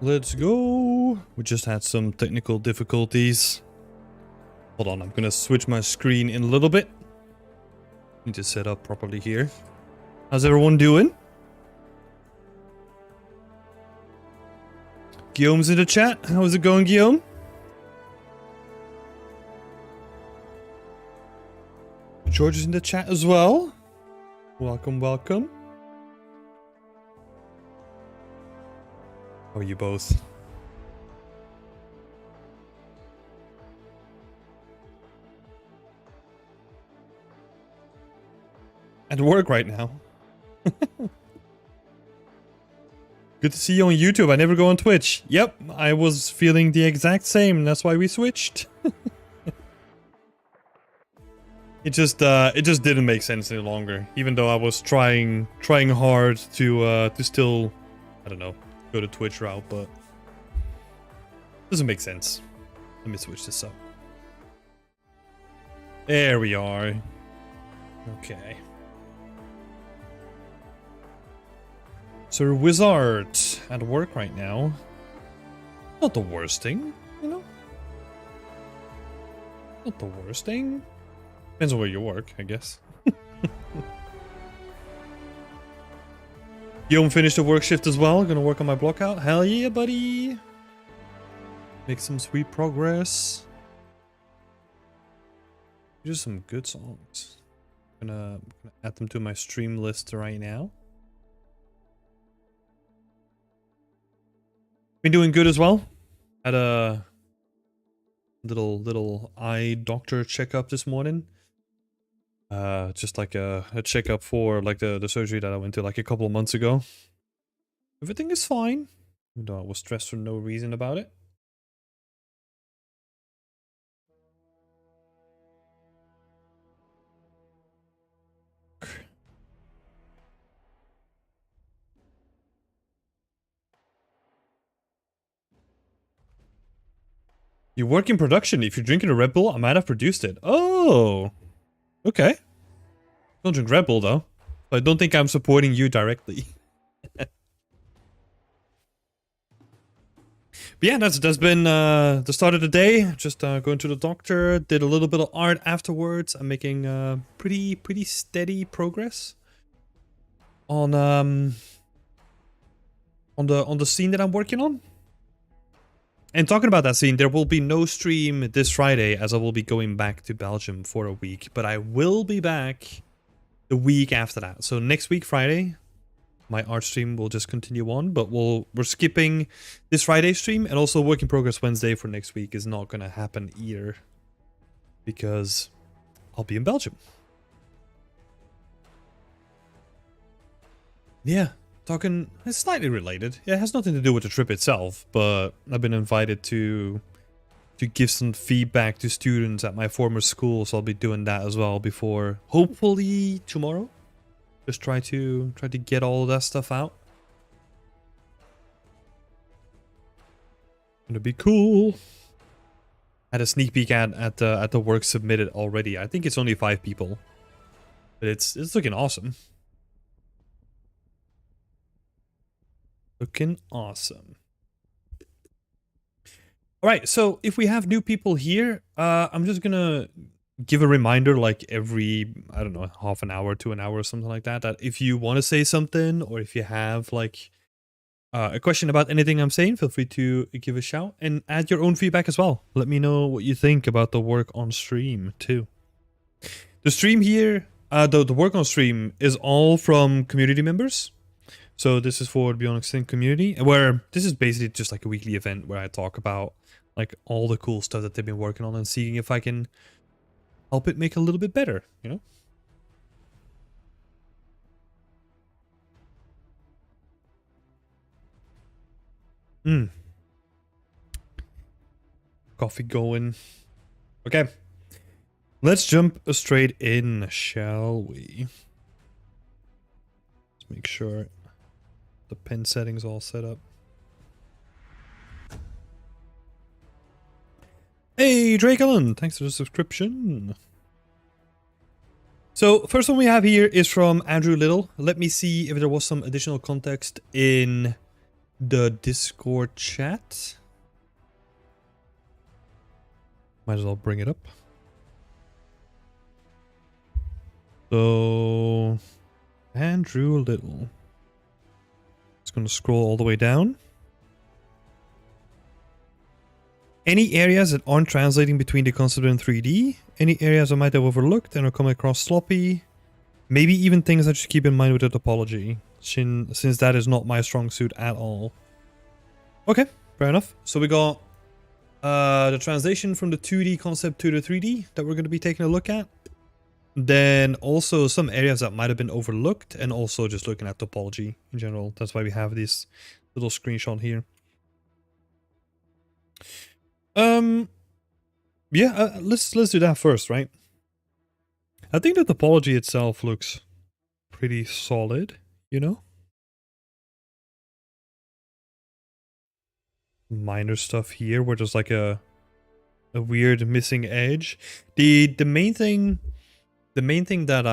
Let's go. We just had some technical difficulties. Hold on, I'm gonna switch my screen in a little bit. Need to set up properly here. How's everyone doing? Guillaume's in the chat. How's it going, Guillaume? George is in the chat as well. Welcome, welcome. How are you both? At work right now. Good to see you on YouTube. I never go on Twitch. Yep, I was feeling the exact same. That's why we switched. It just didn't make sense any longer. Even though I was trying hard to still, I don't know, go the Twitch route, but doesn't make sense. Let me switch this up. There we are. Okay. So Wizard at work right now. Not the worst thing, you know? Not the worst thing. Depends on where you work, I guess. Guillaume finished the work shift as well. Gonna work on my block out. Hell yeah, buddy. Make some sweet progress. These are some good songs. Gonna add them to my stream list right now. Been doing good as well. Had a little eye doctor checkup this morning. Just like a checkup for like the surgery that I went to like a couple of months ago. Everything is fine. Even though I was stressed for no reason about it. You work in production. If you're drinking a Red Bull, I might have produced it. Oh, okay. Don't drink Red Bull though. But I don't think I'm supporting you directly. But yeah, that's been the start of the day. Just going to the doctor. Did a little bit of art afterwards. I'm making pretty steady progress on the scene that I'm working on. And talking about that scene, there will be no stream this Friday as I will be going back to Belgium for a week. But I will be back the week after that. So next week, Friday, my art stream will just continue on. But we're skipping this Friday stream. And also Work in Progress Wednesday for next week is not going to happen either. Because I'll be in Belgium. Yeah. Talking, it's slightly related. Yeah, it has nothing to do with the trip itself, but I've been invited to give some feedback to students at my former school, so I'll be doing that as well before hopefully tomorrow. Just try to get all of that stuff out. Gonna be cool. Had a sneak peek at the work submitted already. I think it's only 5 people, but it's looking awesome. Looking awesome. All right, so if we have new people here, I'm just gonna give a reminder like every, I don't know, half an hour to an hour or something like that, that if you want to say something or if you have like a question about anything I'm saying, feel free to give a shout and add your own feedback as well. Let me know what you think about the work on stream too. The stream here, the work on stream is all from community members. So this is for the Beyond Extinct community, where this is basically just like a weekly event where I talk about like all the cool stuff that they've been working on and seeing if I can help it make a little bit better, you know? Coffee going. Okay. Let's jump straight in, shall we? Let's make sure the pen settings all set up. Hey, Drake Allen, thanks for the subscription. So, first one we have here is from Andrew Little. Let me see if there was some additional context in the Discord chat. Might as well bring it up. So, Andrew Little. Just gonna scroll all the way down. Any areas that aren't translating between the concept and 3D? Any areas I might have overlooked and are coming across sloppy? Maybe even things I should keep in mind with the topology, since that is not my strong suit at all. Okay, fair enough. So we got the translation from the 2D concept to the 3D that we're going to be taking a look at. Then also some areas that might have been overlooked, and also just looking at topology in general. That's why we have this little screenshot here. Yeah, let's do that first, right? I think the topology itself looks pretty solid, you know? Minor stuff here where there's like a weird missing edge. The main thing that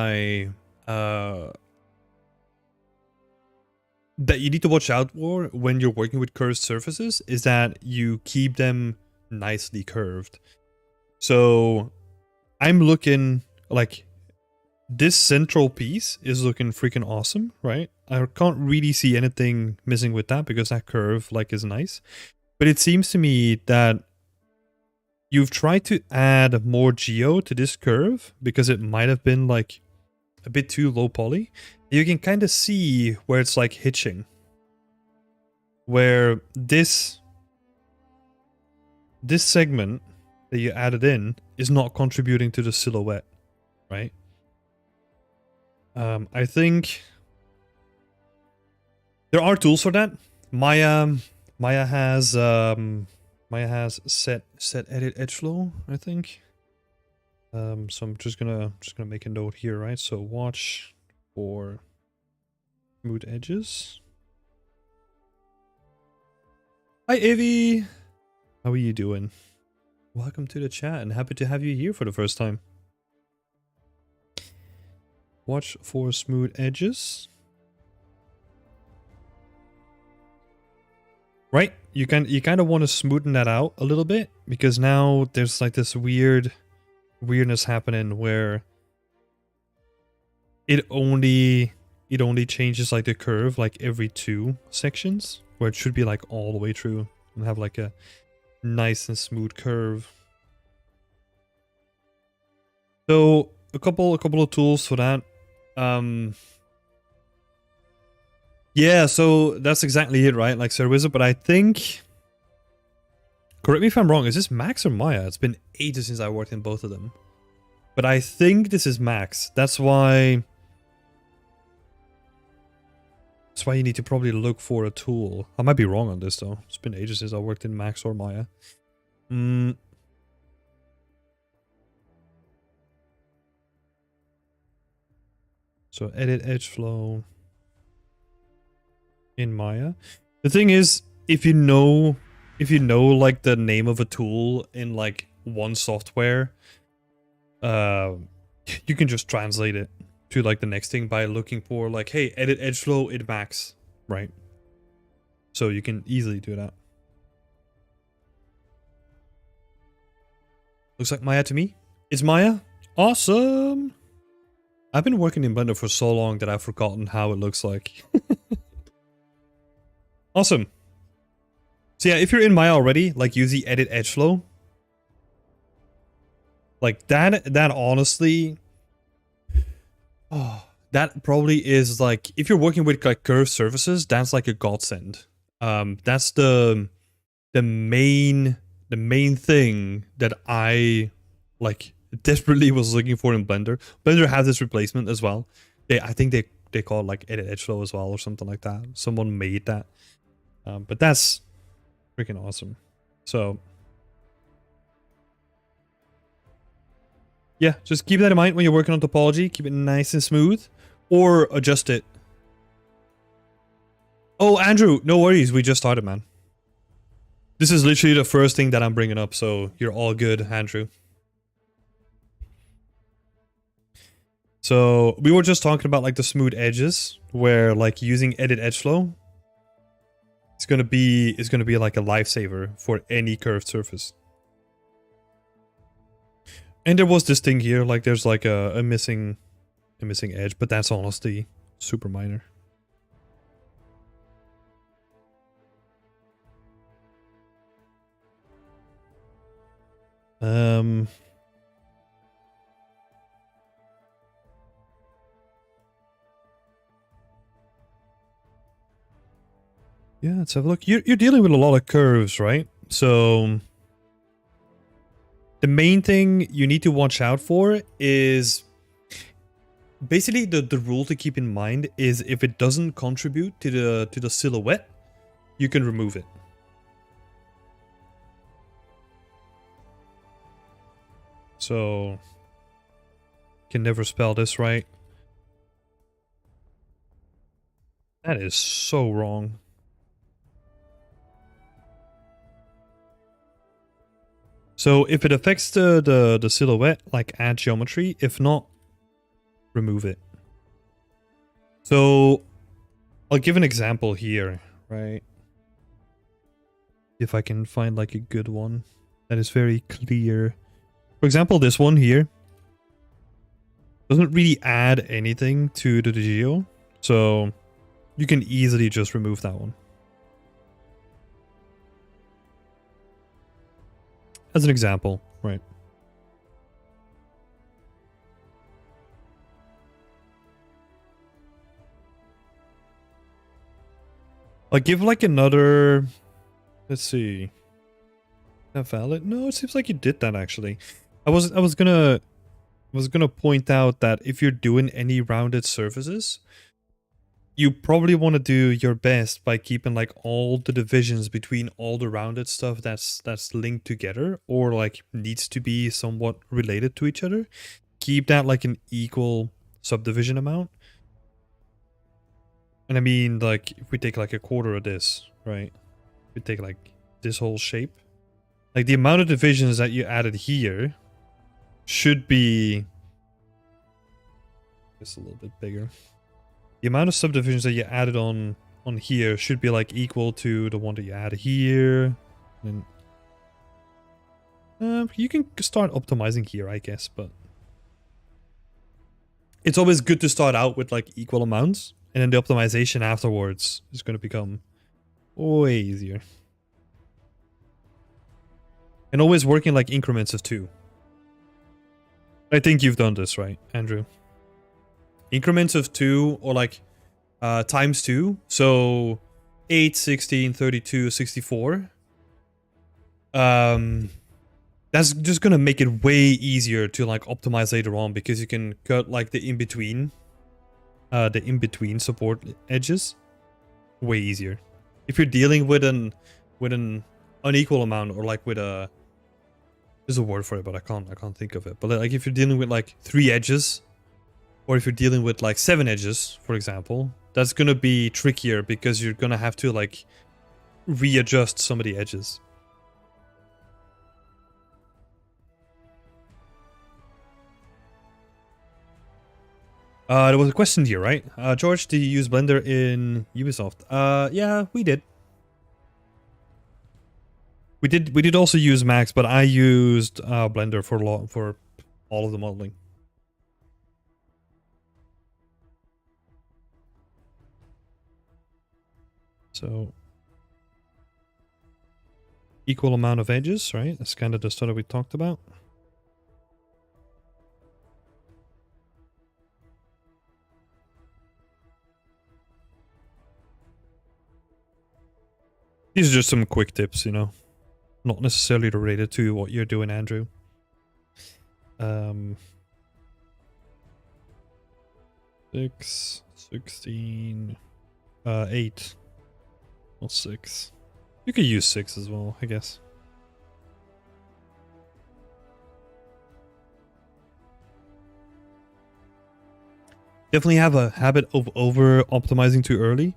that you need to watch out for when you're working with curved surfaces is that you keep them nicely curved. So I'm looking like this central piece is looking freaking awesome, right? I can't really see anything missing with that because that curve like is nice. But it seems to me that you've tried to add more geo to this curve because it might have been like a bit too low poly. You can kind of see where it's like hitching. Where this segment that you added in is not contributing to the silhouette, right? I think there are tools for that. Maya has set edit edge flow, I think. So I'm just gonna make a note here, right? So watch for smooth edges. Hi Avi, how are you doing? Welcome to the chat and happy to have you here for the first time. Watch for smooth edges. Right? You kind of want to smoothen that out a little bit because now there's like this weirdness happening where it only changes like the curve like every 2 sections, where it should be like all the way through and have like a nice and smooth curve. So a couple of tools for that. Yeah, so that's exactly it, right? Like Sir Wizard, but I think, correct me if I'm wrong, is this Max or Maya? It's been ages since I worked in both of them. But I think this is Max. That's why you need to probably look for a tool. I might be wrong on this though. It's been ages since I worked in Max or Maya. So edit edge flow in Maya. The thing is, if you know like the name of a tool in like one software, you can just translate it to like the next thing by looking for like, hey, edit edge flow in Max, right? So you can easily do that. Looks like Maya to me. It's Maya. Awesome. I've been working in Blender for so long that I've forgotten how it looks like. Awesome. So yeah, if you're in Maya already, like use the edit edge flow. Like that honestly, oh, that probably is like, if you're working with like curved surfaces, that's like a godsend. That's the main thing that I like desperately was looking for in Blender. Blender has this replacement as well. I think they call it like edit edge flow as well or something like that. Someone made that. But that's freaking awesome. So yeah, just keep that in mind when you're working on topology. Keep it nice and smooth, or adjust it. Oh, Andrew, no worries. We just started, man. This is literally the first thing that I'm bringing up, so you're all good, Andrew. So we were just talking about like the smooth edges, where like using edit edge flow. it's gonna be like a lifesaver for any curved surface. And there was this thing here, like there's like a missing edge, but that's honestly super minor. Yeah, let's have a look. You're dealing with a lot of curves, right? So the main thing you need to watch out for is basically the rule to keep in mind is if it doesn't contribute to the silhouette, you can remove it. So can never spell this right. That is so wrong. So if it affects the silhouette, like add geometry. If not, remove it. So I'll give an example here, right? If I can find like a good one that is very clear. For example, this one here doesn't really add anything to the geo, so you can easily just remove that one. As an example, right? I'll give like another... Let's see. Is that valid? No, it seems like you did that actually. I was gonna point out that if you're doing any rounded surfaces, you probably want to do your best by keeping like all the divisions between all the rounded stuff that's linked together or like needs to be somewhat related to each other. Keep that like an equal subdivision amount. And I mean, like, if we take like a quarter of this, right? We take like this whole shape. Like the amount of divisions that you added here should be just a little bit bigger. The amount of subdivisions that you added on here should be like equal to the one that you add here. And you can start optimizing here, I guess, but it's always good to start out with like equal amounts, and then the optimization afterwards is going to become way easier. And always working like increments of 2. I think you've done this, right, Andrew? Increments of 2 or like times 2. So 8, 16, 32, 64. That's just gonna make it way easier to like optimize later on because you can cut like the in-between support edges way easier. If you're dealing with an unequal amount or like with a... There's a word for it, but I can't think of it. But like if you're dealing with like 3 edges, or if you're dealing with like 7 edges, for example, that's gonna be trickier because you're gonna have to like readjust some of the edges. There was a question here, right? George, do you use Blender in Ubisoft? Yeah, we did. We did also use Max, but I used Blender for all of the modeling. So equal amount of edges, right? That's kind of the stuff that we talked about. These are just some quick tips, you know. Not necessarily related to what you're doing, Andrew. 6, 16, 8, or 6. You could use 6 as well, I guess. Definitely have a habit of over-optimizing too early.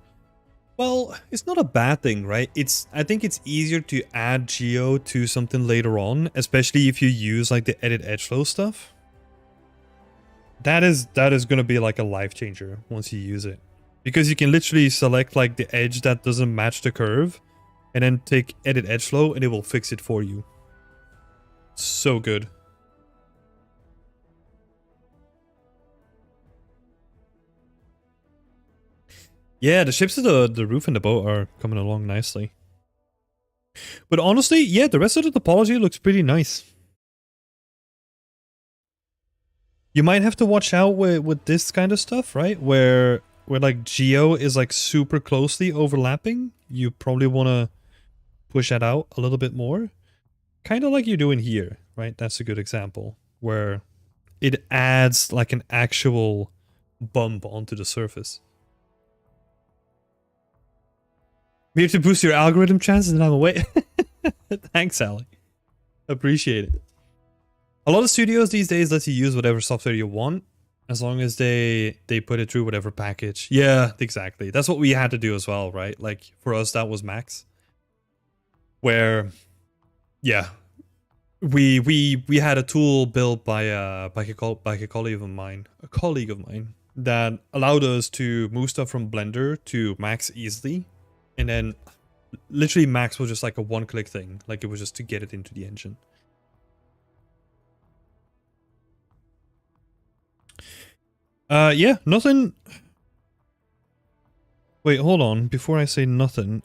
Well, it's not a bad thing, right? I think it's easier to add geo to something later on, especially if you use like the edit edge flow stuff. That is going to be like a life changer once you use it. Because you can literally select like the edge that doesn't match the curve and then take edit edge flow and it will fix it for you. So good. Yeah, the shapes of the roof and the boat are coming along nicely. But honestly, yeah, the rest of the topology looks pretty nice. You might have to watch out with this kind of stuff, right? Where like geo is like super closely overlapping. You probably want to push that out a little bit more. Kind of like you're doing here, right? That's a good example where it adds like an actual bump onto the surface. We have to boost your algorithm chances and I'm away. Thanks, Sally. Appreciate it. A lot of studios these days let you use whatever software you want, as long as they put it through whatever package. Yeah, exactly. That's what we had to do as well, right? Like for us, that was Max. Where, yeah, we had a tool built by a colleague of mine, that allowed us to move stuff from Blender to Max easily, and then literally Max was just like a one-click thing. Like it was just to get it into the engine. Yeah, nothing. Wait, hold on. Before I say nothing,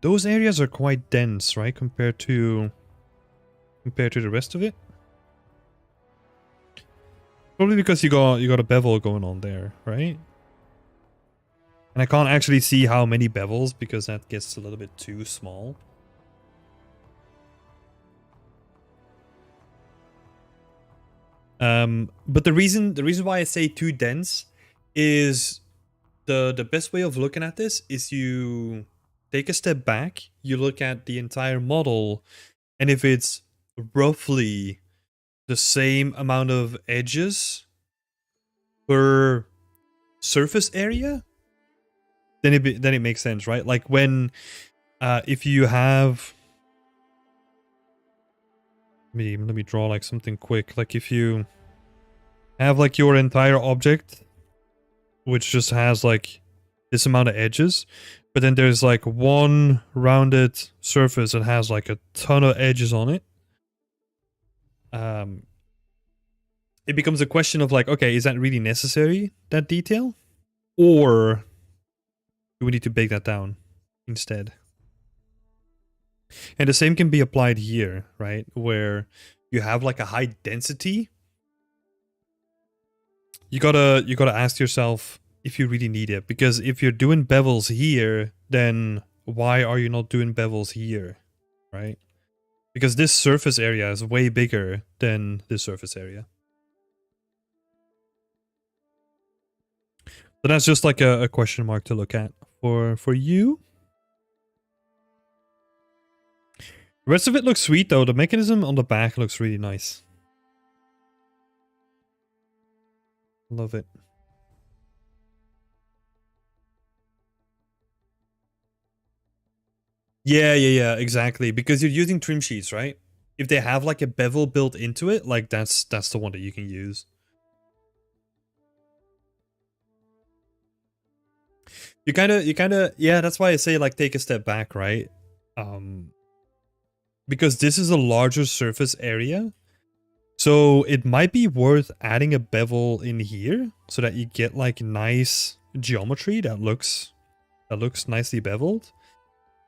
those areas are quite dense, right? Compared to the rest of it. Probably because you got a bevel going on there, right? And I can't actually see how many bevels because that gets a little bit too small. But the reason why I say too dense is the best way of looking at this is you take a step back, you look at the entire model, and if it's roughly the same amount of edges per surface area, then it makes sense, right? Like when if you have, let me draw like something quick. Like if you have like your entire object, which just has like this amount of edges, but then there's like one rounded surface that has like a ton of edges on it. It becomes a question of like, okay, is that really necessary, that detail? Or do we need to bake that down instead? And the same can be applied here, right? Where you have like a high density. You gotta ask yourself if you really need it. Because if you're doing bevels here, then why are you not doing bevels here, right? Because this surface area is way bigger than this surface area. So that's just like a question mark to look at for you. The rest of it looks sweet though. The mechanism on the back looks really nice. Love it. Yeah, exactly. Because you're using trim sheets, right? If they have like a bevel built into it, like that's the one that you can use. You kind of, yeah, that's why I say like take a step back, right? Because this is a larger surface area. So it might be worth adding a bevel in here so that you get like nice geometry that looks nicely beveled.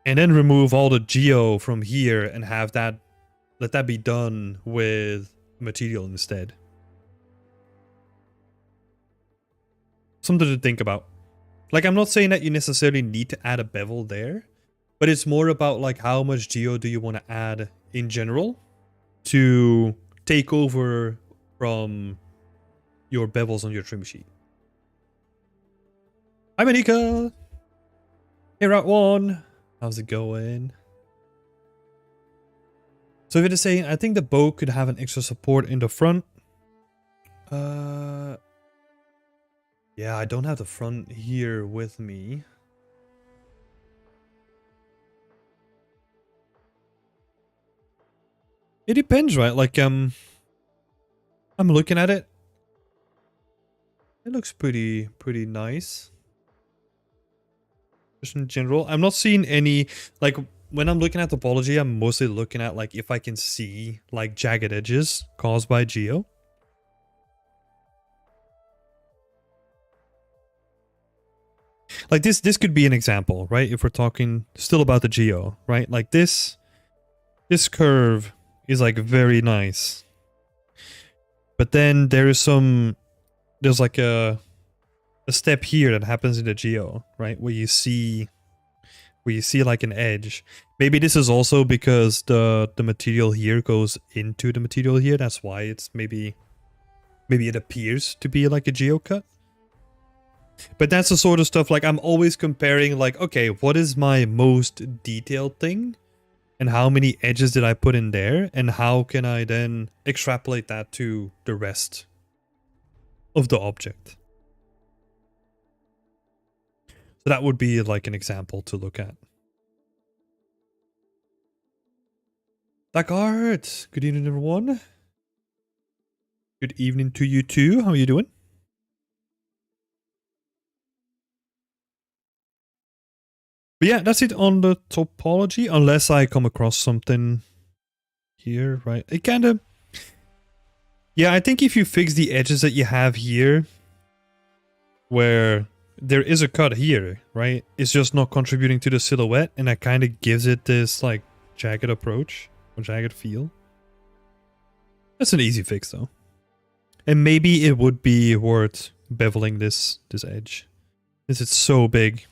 And then remove all the geo from here and have that, let that be done with material instead. Something to think about. Like, I'm not saying that you necessarily need to add a bevel there, but it's more about like how much geo do you want to add in general to take over from your bevels on your trim sheet. Hi, Manika! Hey, Route 1! How's it going? So if it is saying, I think the boat could have an extra support in the front. Yeah, I don't have the front here with me. It depends, right? Like, I'm looking at it. It looks pretty nice. Just in general, I'm not seeing any, like, when I'm looking at topology, I'm mostly looking at, like, if I can see, like, jagged edges caused by geo. Like, this could be an example, right? If we're talking still about the geo, right? Like, this curve is, like, very nice. But then there's like a step here that happens in the geo, right? Where you see like an edge. Maybe this is also because the material here goes into the material here. That's why it's maybe it appears to be like a geo cut. But that's the sort of stuff, like, I'm always comparing, like, okay, what is my most detailed thing? And how many edges did I put in there? And how can I then extrapolate that to the rest of the object? So that would be like an example to look at. Dakart, good evening everyone. Good evening to you too. How are you doing? But yeah, that's it on the topology, unless I come across something here, right? It kind of... Yeah, I think if you fix the edges that you have here, where there is a cut here, right? It's just not contributing to the silhouette, and that kind of gives it this, like, jagged approach, or jagged feel. That's an easy fix, though. And maybe it would be worth beveling this edge, since it's so big.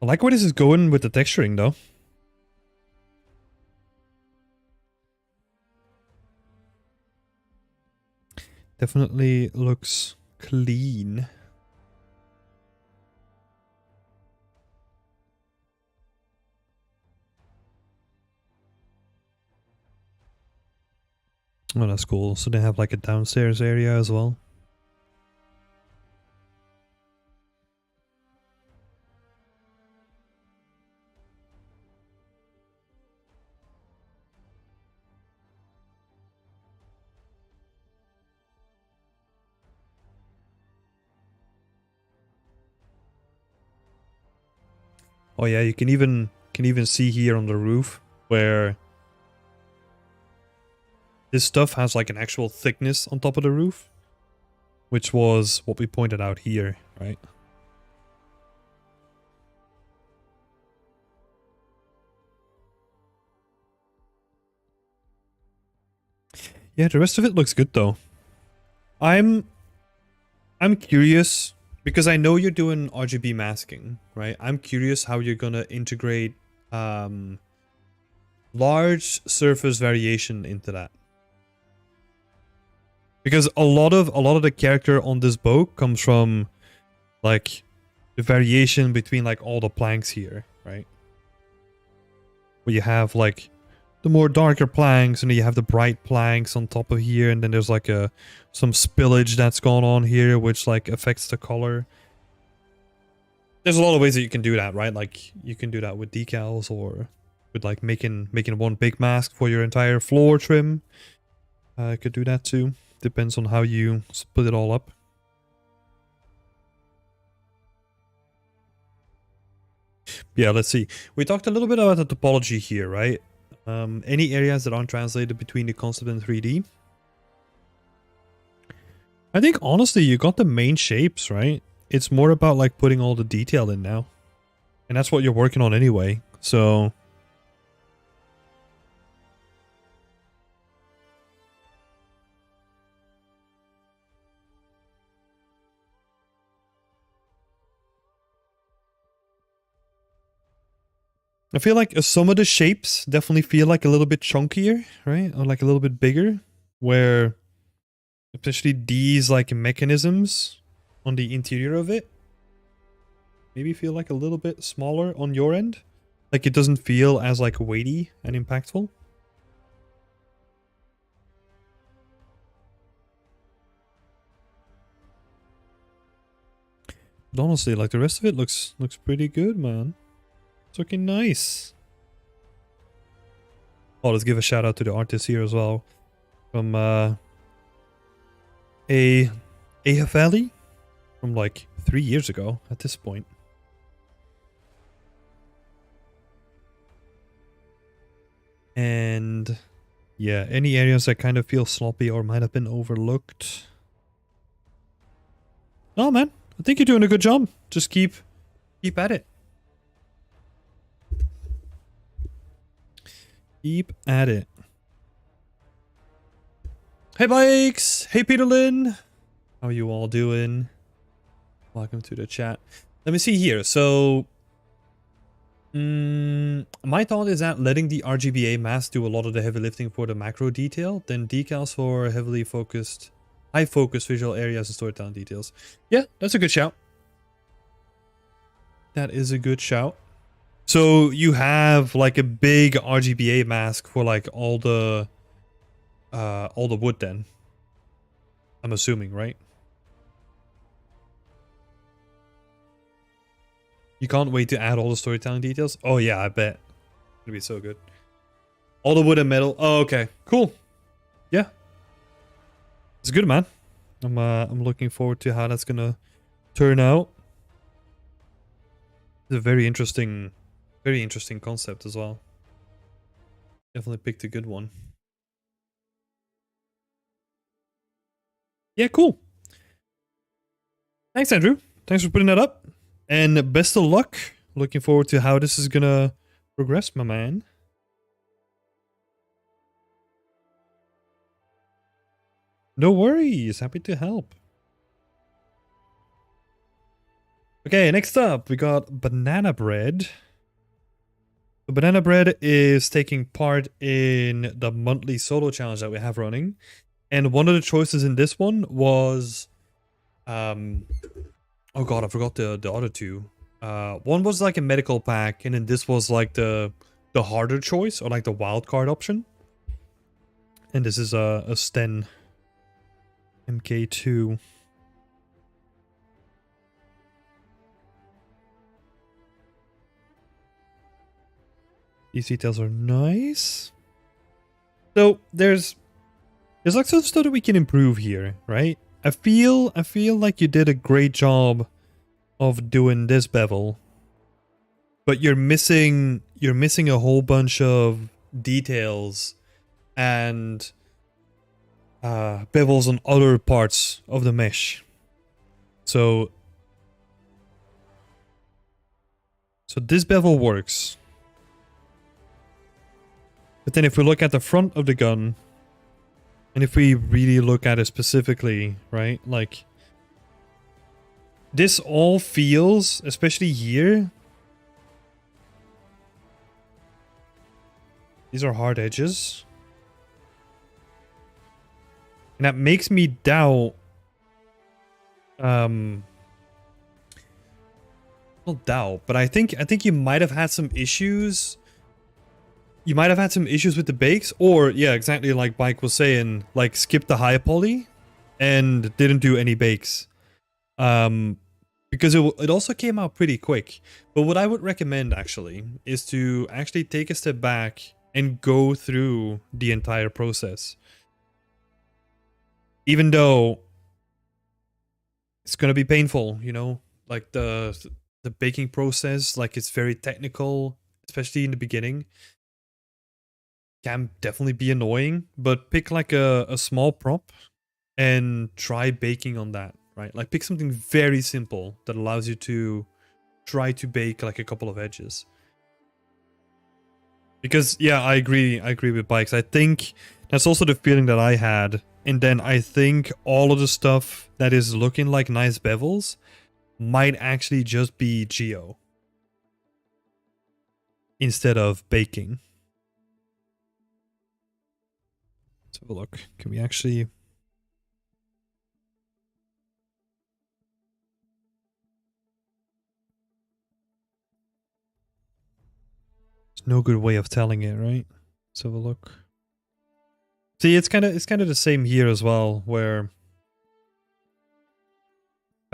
I like where this is going with the texturing, though. Definitely looks clean. Oh, that's cool. So they have like a downstairs area as well. Oh yeah, you can even see here on the roof where this stuff has like an actual thickness on top of the roof, which was what we pointed out here, right? Yeah, the rest of it looks good though. I'm curious because I know you're doing RGB masking, right? I'm curious how you're gonna integrate large surface variation into that. Because a lot of the character on this boat comes from like the variation between like all the planks here, right? Where you have like the more darker planks, and then you have the bright planks on top of here, and then there's like some spillage that's going on here, which like affects the color. There's a lot of ways that you can do that, right? Like you can do that with decals, or with like making one big mask for your entire floor trim. I could do that too. Depends on how you split it all up. Yeah, let's see. We talked a little bit about the topology here, right? Any areas that aren't translated between the concept and 3D? I think honestly, you got the main shapes, right? It's more about like putting all the detail in now. And that's what you're working on anyway, so... I feel like some of the shapes definitely feel like a little bit chunkier, right? Or like a little bit bigger, where especially these like mechanisms on the interior of it maybe feel like a little bit smaller on your end. Like it doesn't feel as like weighty and impactful. But honestly, like the rest of it looks pretty good, man. It's looking nice. Oh, let's give a shout out to the artist here as well. From a Valley from like 3 years ago at this point. And yeah, any areas that kind of feel sloppy or might have been overlooked. Oh man, I think you're doing a good job. Just keep at it. Keep at it. Hey Bikes! Hey Peterlin! How are you all doing? Welcome to the chat. Let me see here. So, my thought is that letting the RGBA mask do a lot of the heavy lifting for the macro detail, then decals for heavily focused, high focus visual areas and storytelling details. Yeah, that's a good shout. That is a good shout. So you have like a big RGBA mask for like all the wood then. I'm assuming, right? You can't wait to add all the storytelling details? Oh yeah, I bet. It'll be so good. All the wood and metal. Oh, okay. Cool. Yeah. It's good, man. I'm looking forward to how that's gonna turn out. It's a very interesting concept as well. Definitely picked a good one. Yeah, cool. Thanks, Andrew. Thanks for putting that up. And best of luck. Looking forward to how this is gonna progress, my man. No worries. Happy to help. Okay, next up, we got Banana Bread. So Banana Bread is taking part in the monthly solo challenge that we have running. And one of the choices in this one was... oh god, I forgot the other two. One was like a medical pack, and then this was like the harder choice, or like the wild card option. And this is a Sten MK2. These details are nice. So there's like some stuff that we can improve here, right? I feel like you did a great job of doing this bevel, but you're missing a whole bunch of details and bevels on other parts of the mesh. So this bevel works. But then if we look at the front of the gun, and if we really look at it specifically, right? Like, this all feels, especially here, these are hard edges. And that makes me doubt, not doubt, but I think you might have had some issues. You might have had some issues with the bakes, or yeah, exactly like Mike was saying, like skip the high poly and didn't do any bakes. Because it also came out pretty quick. But what I would recommend actually is to actually take a step back and go through the entire process. Even though it's gonna be painful, you know, like the baking process, like it's very technical, especially in the beginning. Can definitely be annoying, but pick like a small prop and try baking on that, right? Like pick something very simple that allows you to try to bake like a couple of edges. Because yeah, I agree with Bikes. I think that's also the feeling that I had. And then I think all of the stuff that is looking like nice bevels might actually just be geo instead of baking. Let's have a look. Can we actually... There's no good way of telling it, right? Let's have a look. See, it's kind of the same here as well, where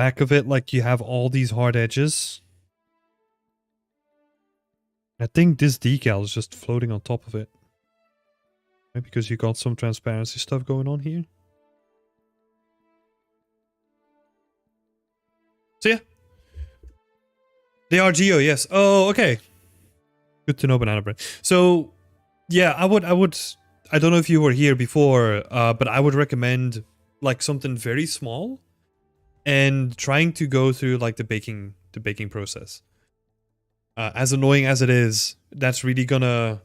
back of it, like you have all these hard edges. I think this decal is just floating on top of it. Right? Because you got some transparency stuff going on here. So yeah. They are Geo, yes. Oh, okay. Good to know, Banana Bread. So yeah, I don't know if you were here before, but I would recommend like something very small and trying to go through like the baking process. As annoying as it is, that's really gonna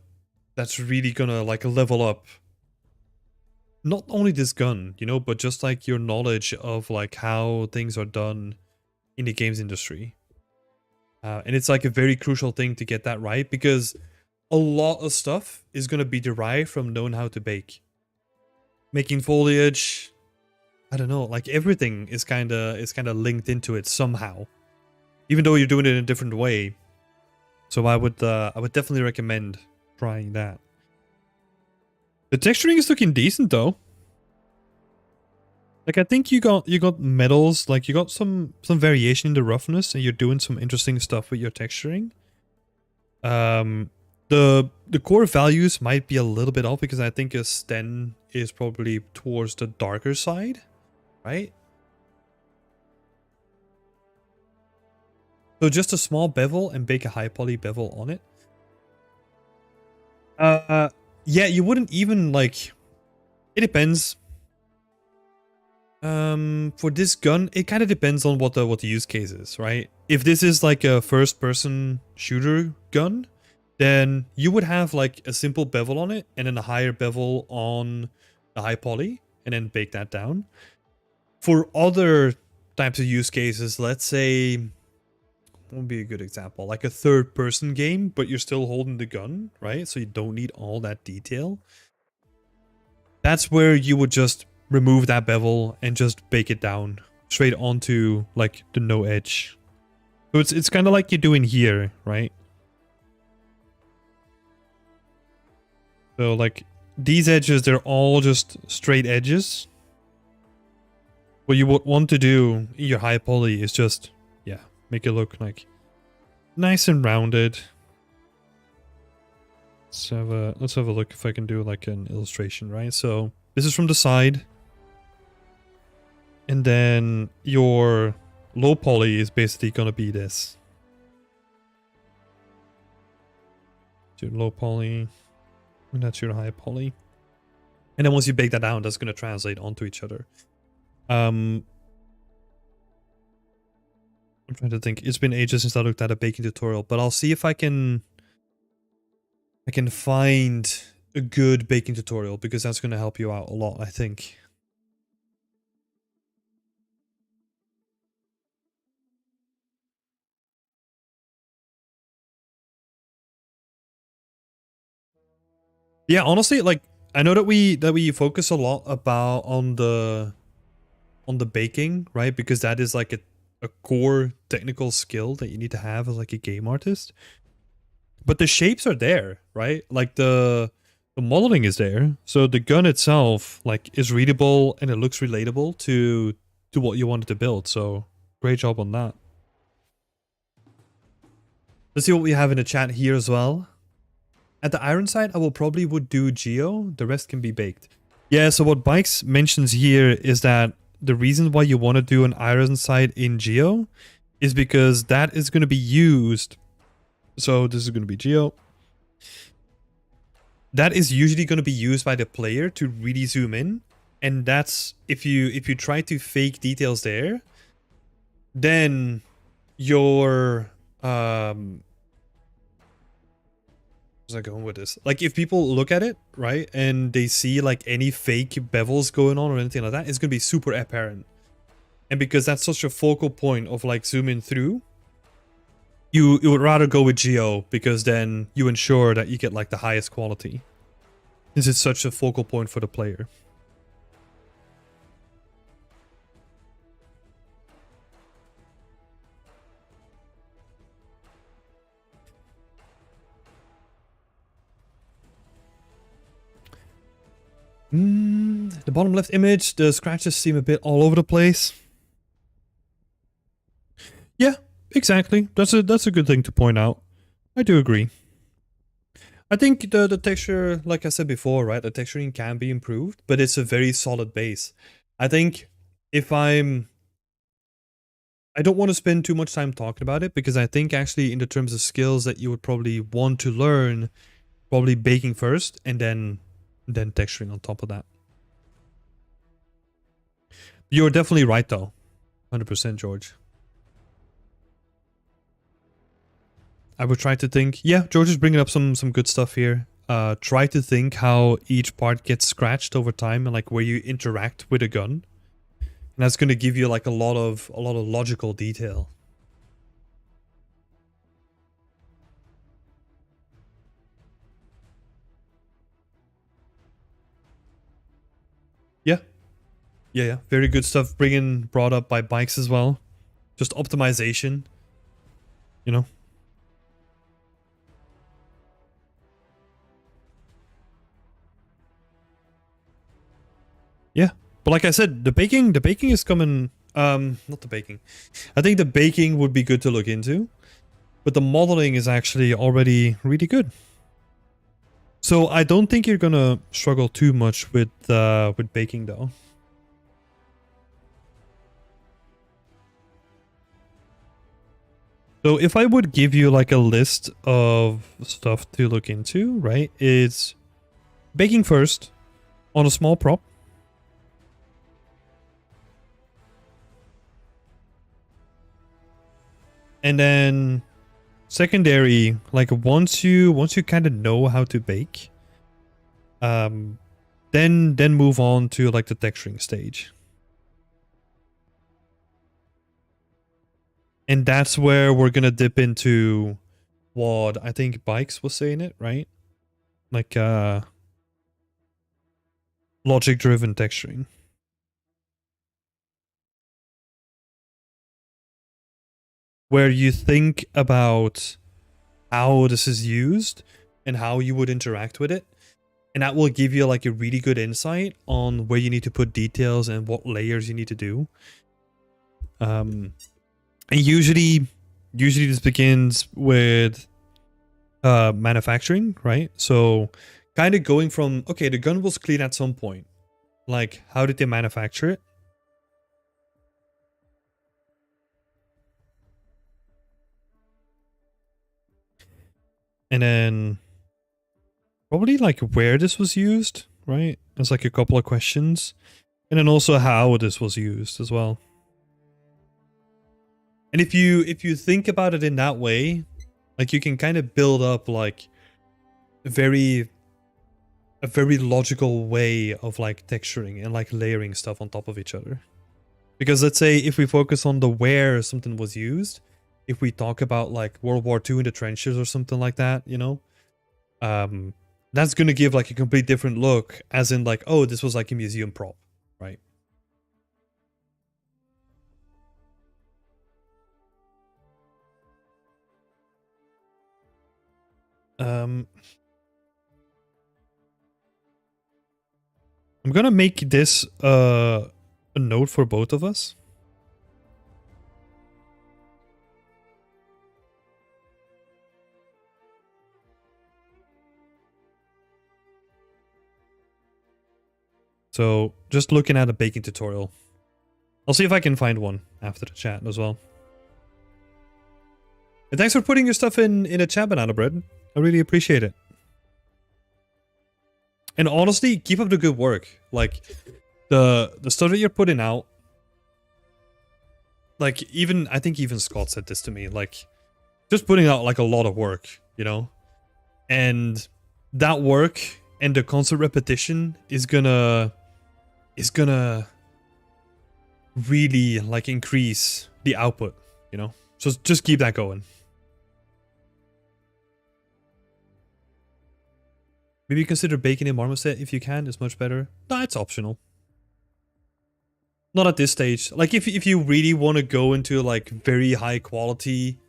like level up not only this gun, you know, but just like your knowledge of like how things are done in the games industry. And it's like a very crucial thing to get that right, because a lot of stuff is going to be derived from knowing how to bake. Making foliage, I don't know, like everything is kind of linked into it somehow, even though you're doing it in a different way. So I would definitely recommend trying that. The texturing is looking decent though. Like I think you got metals, like you got some variation in the roughness, and you're doing some interesting stuff with your texturing. The core values might be a little bit off because I think a Sten is probably towards the darker side, right? So just a small bevel and bake a high poly bevel on it. Yeah, you wouldn't even like. It depends. For this gun, it kind of depends on what the use case is, right? If this is like a first-person shooter gun, then you would have like a simple bevel on it and then a higher bevel on the high poly and then bake that down. For other types of use cases, let's say, what would be a good example? Like a third-person game, but you're still holding the gun, right? So you don't need all that detail. That's where you would just remove that bevel and just bake it down straight onto like the no edge. So it's kind of like you're doing here, right? So like these edges, they're all just straight edges. What you would want to do in your high poly is just, yeah, make it look like nice and rounded. Let's have a look if I can do like an illustration, right? So this is from the side. And then your low poly is basically going to be this. Your low poly. And that's your high poly. And then once you bake that down, that's going to translate onto each other. I'm trying to think. It's been ages since I looked at a baking tutorial, but I'll see if I can find a good baking tutorial, because that's going to help you out a lot, I think. Yeah, honestly, like I know that we focus a lot about on the baking, right? Because that is like a core technical skill that you need to have as like a game artist. But the shapes are there, right? Like the modeling is there. So the gun itself like is readable and it looks relatable to what you wanted to build. So great job on that. Let's see what we have in the chat here as well. At the iron side, I would do Geo. The rest can be baked. Yeah, so what Bikes mentions here is that the reason why you want to do an iron side in Geo is because that is going to be used. So this is going to be Geo. That is usually going to be used by the player to really zoom in. And that's if you try to fake details there, then your where's I going with this? Like if people look at it, right, and they see like any fake bevels going on or anything like that, it's gonna be super apparent. And because that's such a focal point of like zooming through, you would rather go with Geo, because then you ensure that you get like the highest quality. This is such a focal point for the player. The bottom left image, the scratches seem a bit all over the place. Yeah, exactly. That's a good thing to point out. I do agree. I think the texture, like I said before, right? The texturing can be improved, but it's a very solid base. I think if I don't want to spend too much time talking about it because I think actually in the terms of skills that you would probably want to learn, probably baking first and then texturing on top of that. You're definitely right though. 100% George. I would try to think. Yeah, George is bringing up some good stuff here. Try to think how each part gets scratched over time and like where you interact with a gun. And that's going to give you like a lot of logical detail. Yeah. Yeah. Very good stuff brought up by bikes as well. Just optimization, you know. Yeah. But like I said, the baking is coming not the baking. I think the baking would be good to look into, but the modeling is actually already really good. So I don't think you're gonna struggle too much with baking though. So if I would give you like a list of stuff to look into, right? It's baking first on a small prop. And then secondary, like once you kind of know how to bake, then move on to like the texturing stage. And that's where we're gonna dip into what I think Bikes was saying it, right? Like logic driven texturing. Where you think about how this is used and how you would interact with it. And that will give you like a really good insight on where you need to put details and what layers you need to do. And usually this begins with manufacturing, right? So kind of going from, okay, the gun was clean at some point. Like, how did they manufacture it? And then probably like where this was used, right? There's like a couple of questions. And then also how this was used as well. And if you think about it in that way, like you can kind of build up like a very logical way of like texturing and like layering stuff on top of each other. Because let's say if we focus on the where something was used, if we talk about like World War II in the trenches or something like that, you know, that's gonna give like a complete different look, as in like, oh, this was like a museum prop, right? Um, I'm gonna make this a note for both of us. So just looking at a baking tutorial. I'll see if I can find one after the chat as well. And thanks for putting your stuff in a chat, Banana Bread. I really appreciate it. And honestly, keep up the good work. Like the stuff that you're putting out. Like even I think even Scott said this to me. Like just putting out like a lot of work, you know, and that work and the constant repetition is gonna really like increase the output, you know. So just keep that going. Maybe consider baking in marmoset if you can. It's much better. No, it's optional. Not at this stage. Like if you really want to go into like very high quality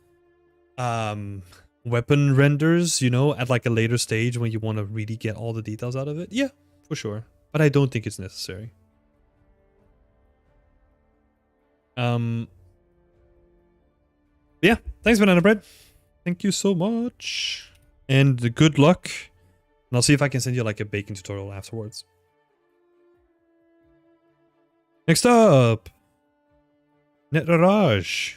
weapon renders, you know, at like a later stage when you want to really get all the details out of it, yeah, for sure. But I don't think it's necessary. Yeah, thanks, Banana Bread. Thank you so much. And good luck. And I'll see if I can send you like a baking tutorial afterwards. Next up, Netraj.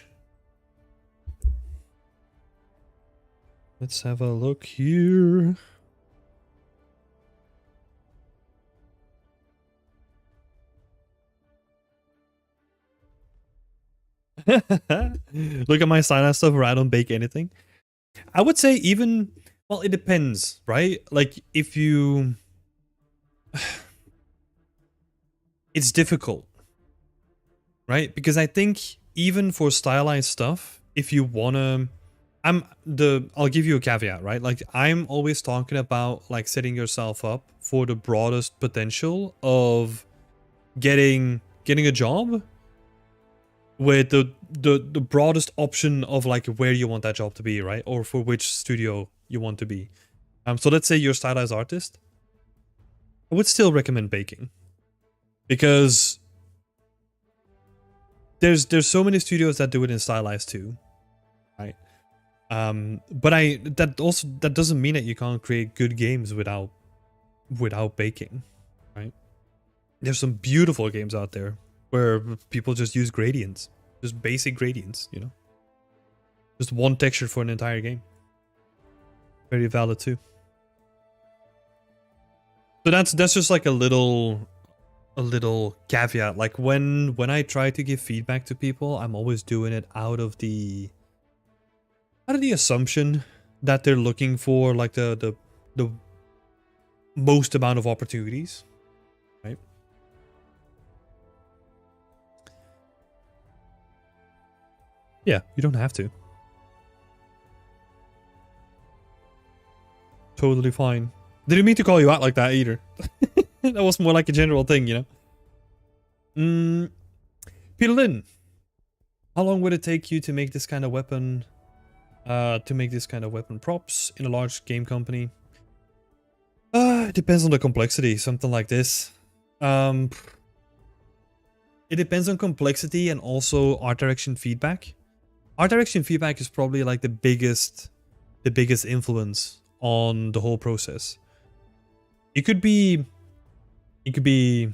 Let's have a look here. Look at my stylized stuff where I don't bake anything. I would say even, well, it depends, right? Like if you, it's difficult, right? Because I think even for stylized stuff, if you wanna, I'll give you a caveat, right? Like I'm always talking about like setting yourself up for the broadest potential of getting a job with the broadest option of like where you want that job to be, right? Or for which studio you want to be. So let's say you're a stylized artist. I would still recommend baking because there's so many studios that do it in stylized too, right? But that doesn't mean that you can't create good games without baking, right? There's some beautiful games out there where people just use gradients, just basic gradients, you know, just one texture for an entire game. Very valid too. So that's just like a little caveat. Like when I try to give feedback to people, I'm always doing it out of the assumption that they're looking for like the most amount of opportunities, right? Yeah, you don't have to. Totally fine. Didn't mean to call you out like that either. That was more like a general thing, you know? Peter Lin, how long would it take you to make this kind of weapon? Props in a large game company? It depends on the complexity. Something like this. It depends on complexity and also art direction feedback. Art direction feedback is probably like the biggest influence on the whole process. It could be a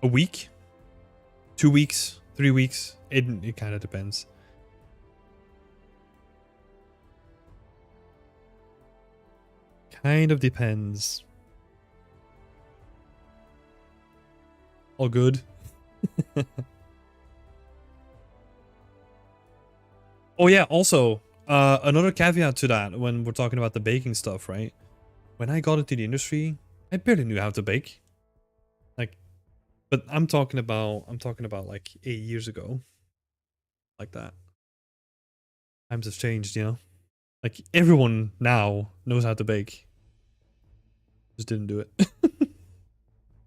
week, 2 weeks, 3 weeks. It kind of depends. Kind of depends. All good. Oh yeah, also, another caveat to that when we're talking about the baking stuff, right? When I got into the industry, I barely knew how to bake. Like, but I'm talking about like 8 years ago. Like that. Times have changed, you know? Like everyone now knows how to bake. Just didn't do it.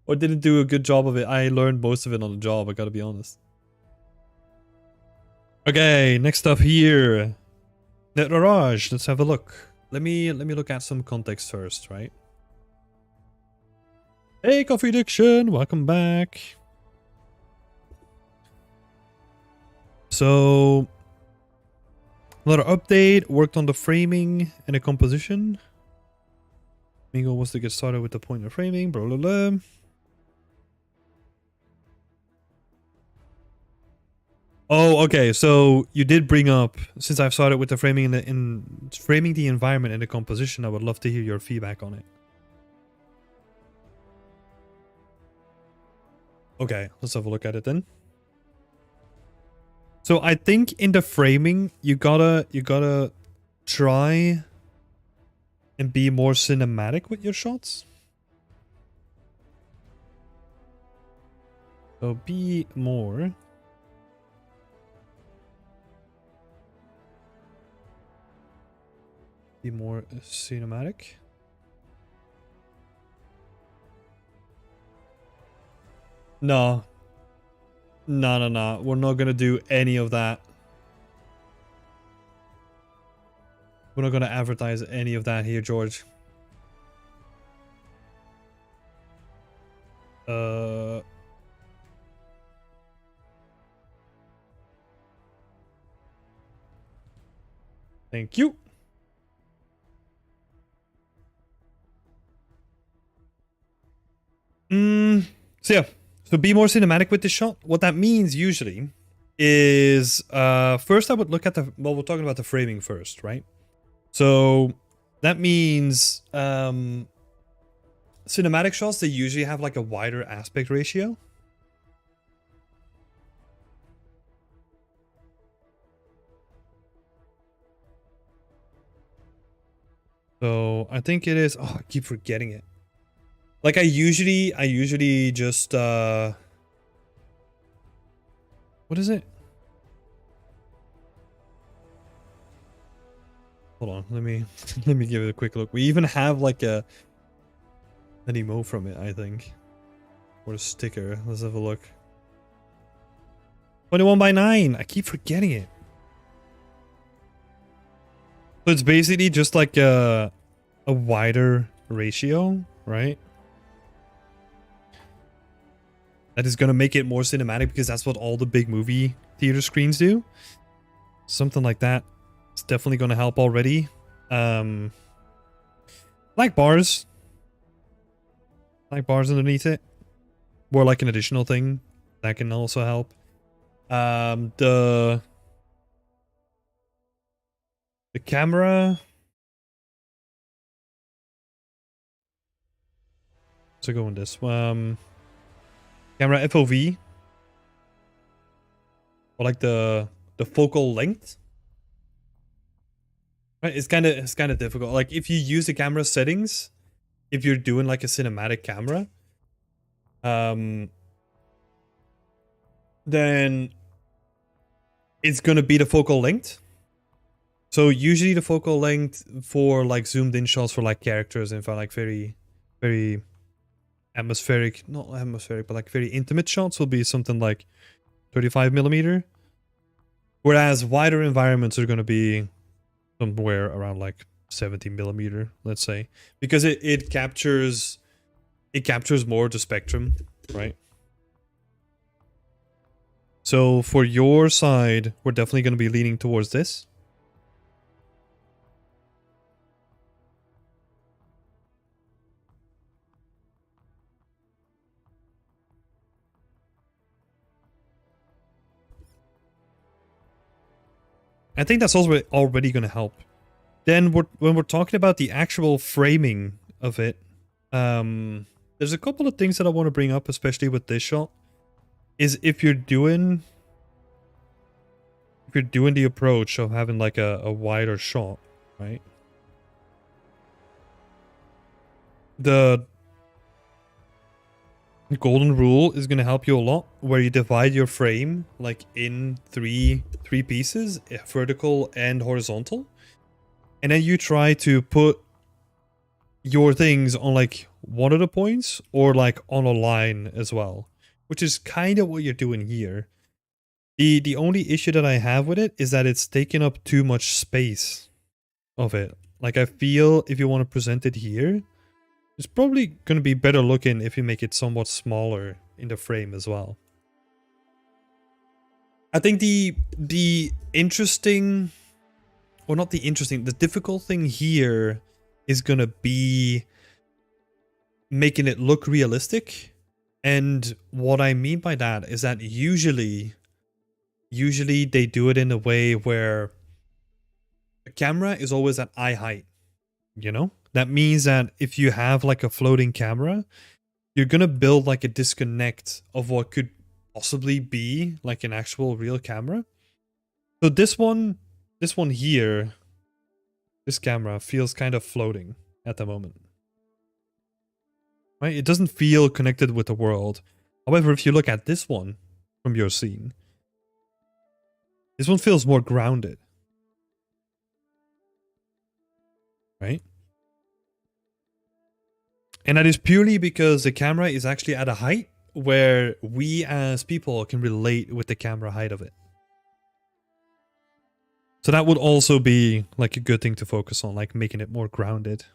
Or didn't do a good job of it. I learned most of it on the job, I gotta be honest. Okay, next up here. Netraj, let's have a look. Let me look at some context first, right? Hey, Coffee Addiction, welcome back. So, another update, worked on the framing and the composition. Mingo wants to get started with the point of framing, blah blah blah. Oh, okay. So you did bring up, since I've started with the framing in framing the environment and the composition, I would love to hear your feedback on it. Okay, let's have a look at it then. So I think in the framing, you gotta try and be more cinematic with your shots. So be more cinematic. No. No. We're not gonna do any of that. We're not gonna advertise any of that here, George. Thank you. So yeah, so be more cinematic with this shot. What that means usually is first I would look at the, well, we're talking about the framing first, right? So that means cinematic shots, they usually have like a wider aspect ratio. So I think it is, oh, I keep forgetting it. Like I usually just what is it? Hold on, let me let me give it a quick look. We even have like an emo from it, I think. Or a sticker. Let's have a look. 21:9. I keep forgetting it. So it's basically just like a wider ratio, right? That is gonna make it more cinematic because that's what all the big movie theater screens do. Something like that. It's definitely gonna help already. Black bars. Black bars underneath it. More like an additional thing that can also help. The camera. So go on this. Camera FOV. Or like the focal length. Right? It's kind of difficult. Like if you use the camera settings, if you're doing like a cinematic camera, then it's gonna be the focal length. So usually the focal length for like zoomed in shots for like characters and for like very atmospheric, not atmospheric, but like very intimate shots will be something like 35mm. Whereas wider environments are gonna be somewhere around like 70mm, let's say. Because it captures more of the spectrum, right? So for your side, we're definitely going to be leaning towards this. I think that's also already going to help. Then when we're talking about the actual framing of it, there's a couple of things that I want to bring up, especially with this shot, is if you're doing the approach of having like a wider shot, right? The golden rule is going to help you a lot, where you divide your frame like in three pieces, vertical and horizontal, and then you try to put your things on like one of the points or like on a line as well, which is kind of what you're doing here. The only issue that I have with it is that it's taking up too much space of it. Like I feel if you want to present it here, it's probably going to be better looking if you make it somewhat smaller in the frame as well. I think the interesting, or not the interesting, the difficult thing here is going to be making it look realistic. And what I mean by that is that usually they do it in a way where the camera is always at eye height, you know? That means that if you have like a floating camera, you're gonna build like a disconnect of what could possibly be like an actual real camera. So this one here, this camera feels kind of floating at the moment. Right? It doesn't feel connected with the world. However, if you look at this one from your scene, this one feels more grounded. Right? And that is purely because the camera is actually at a height where we as people can relate with the camera height of it. So that would also be like a good thing to focus on, like making it more grounded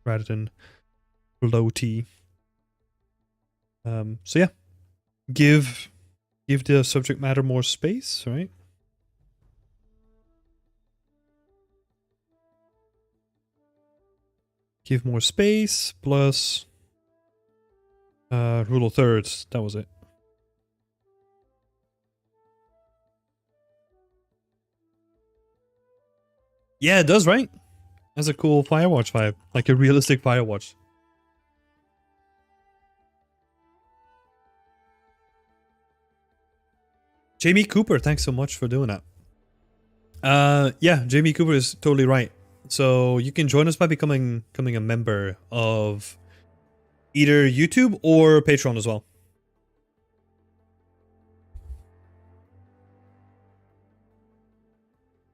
rather than floaty. So yeah, give the subject matter more space, right? Give more space plus rule of thirds. That was it. Yeah, it does, right? That's a cool Firewatch vibe, like a realistic Firewatch. Jamie Cooper, thanks so much for doing that. Yeah, Jamie Cooper is totally right. So you can join us by becoming a member of either YouTube or Patreon as well.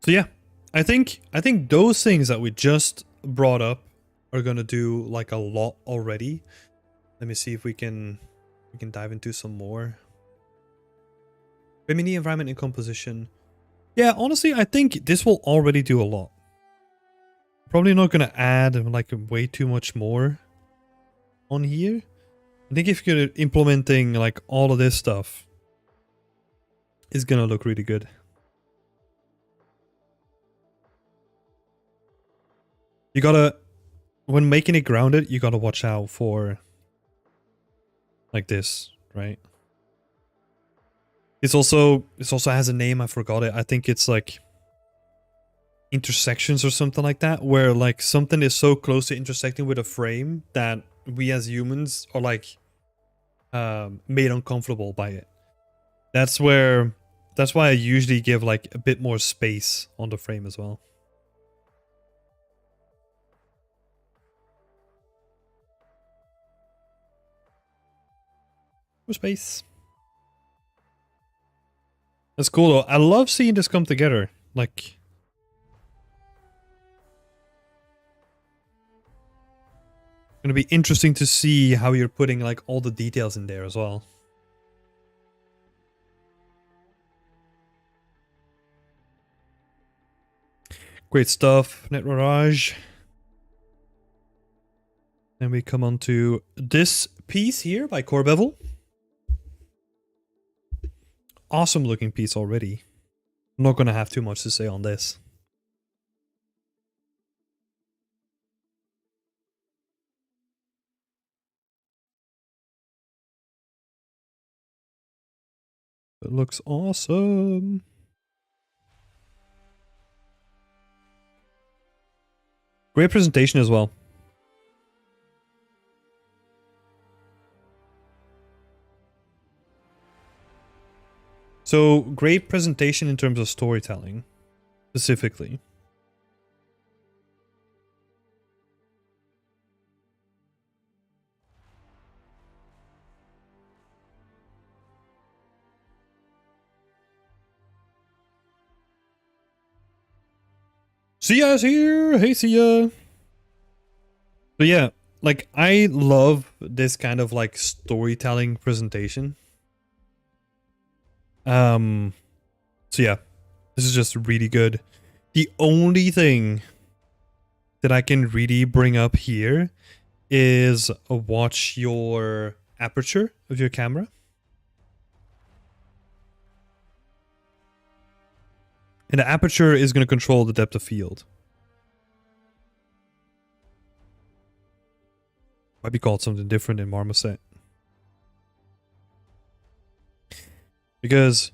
So yeah, I think those things that we just brought up are gonna do like a lot already. Let me see if we can dive into some more. Bimini environment and composition. Yeah, honestly, I think this will already do a lot. Probably not gonna add like way too much more on here. I think if you're implementing like all of this stuff, it's gonna look really good. You gotta, when making it grounded, you gotta watch out for like this, right? It also has a name, I forgot it. I think it's like intersections or something like that, where like something is so close to intersecting with a frame that we as humans are like made uncomfortable by it. That's why I usually give like a bit more space on the frame as well. More space. That's cool though. I love seeing this come together. Like, gonna be interesting to see how you're putting like all the details in there as well. Great stuff, Netrage. Then we come on to this piece here by Core Bevel. Awesome looking piece already. I'm not gonna have too much to say on this. It looks awesome. Great presentation as well. So, great presentation in terms of storytelling, specifically. Sia's here! Hey, Sia! So yeah, like, I love this kind of, like, storytelling presentation. So yeah, this is just really good. The only thing that I can really bring up here is watch your aperture of your camera. And the aperture is going to control the depth of field. Might be called something different in Marmoset. Because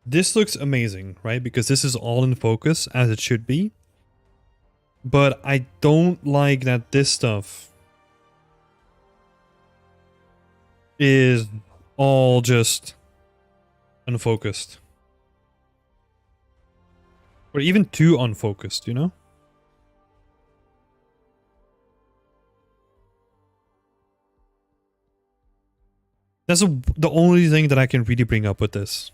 this looks amazing, right? Because this is all in focus, as it should be. But I don't like that this stuff is all just unfocused. Or even too unfocused, you know? That's the only thing that I can really bring up with this.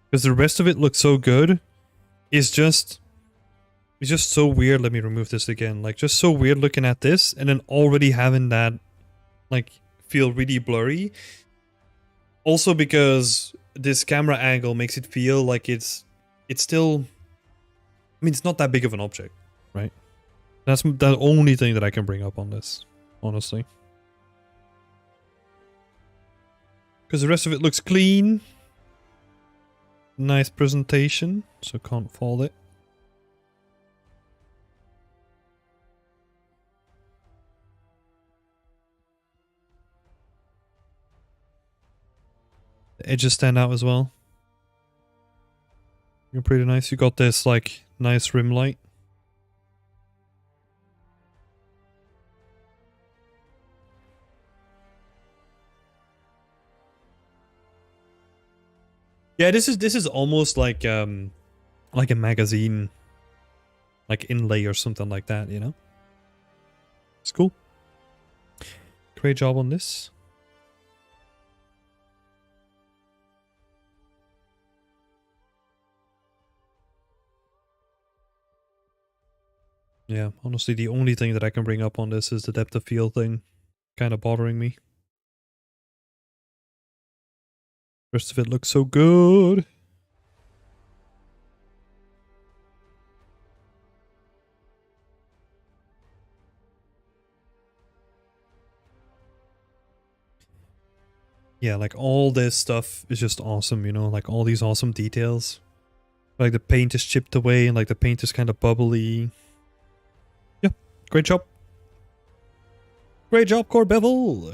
Because the rest of it looks so good. It's just so weird. Let me remove this again. Like, just so weird looking at this and then already having that, like, feel really blurry. Also because this camera angle makes it feel like it's still... I mean, it's not that big of an object, right? That's the only thing that I can bring up on this, honestly. Because the rest of it looks clean. Nice presentation, so can't fault it. The edges stand out as well. You're pretty nice. You got this like nice rim light. Yeah, this is almost like a magazine, like inlay or something like that, you know? It's cool. Great job on this. Yeah, honestly, the only thing that I can bring up on this is the depth of field thing. Kind of bothering me. Rest of it looks so good. Yeah, like all this stuff is just awesome, you know? Like all these awesome details. Like the paint is chipped away and like the paint is kind of bubbly. Yeah, great job. Great job, Core Bevel.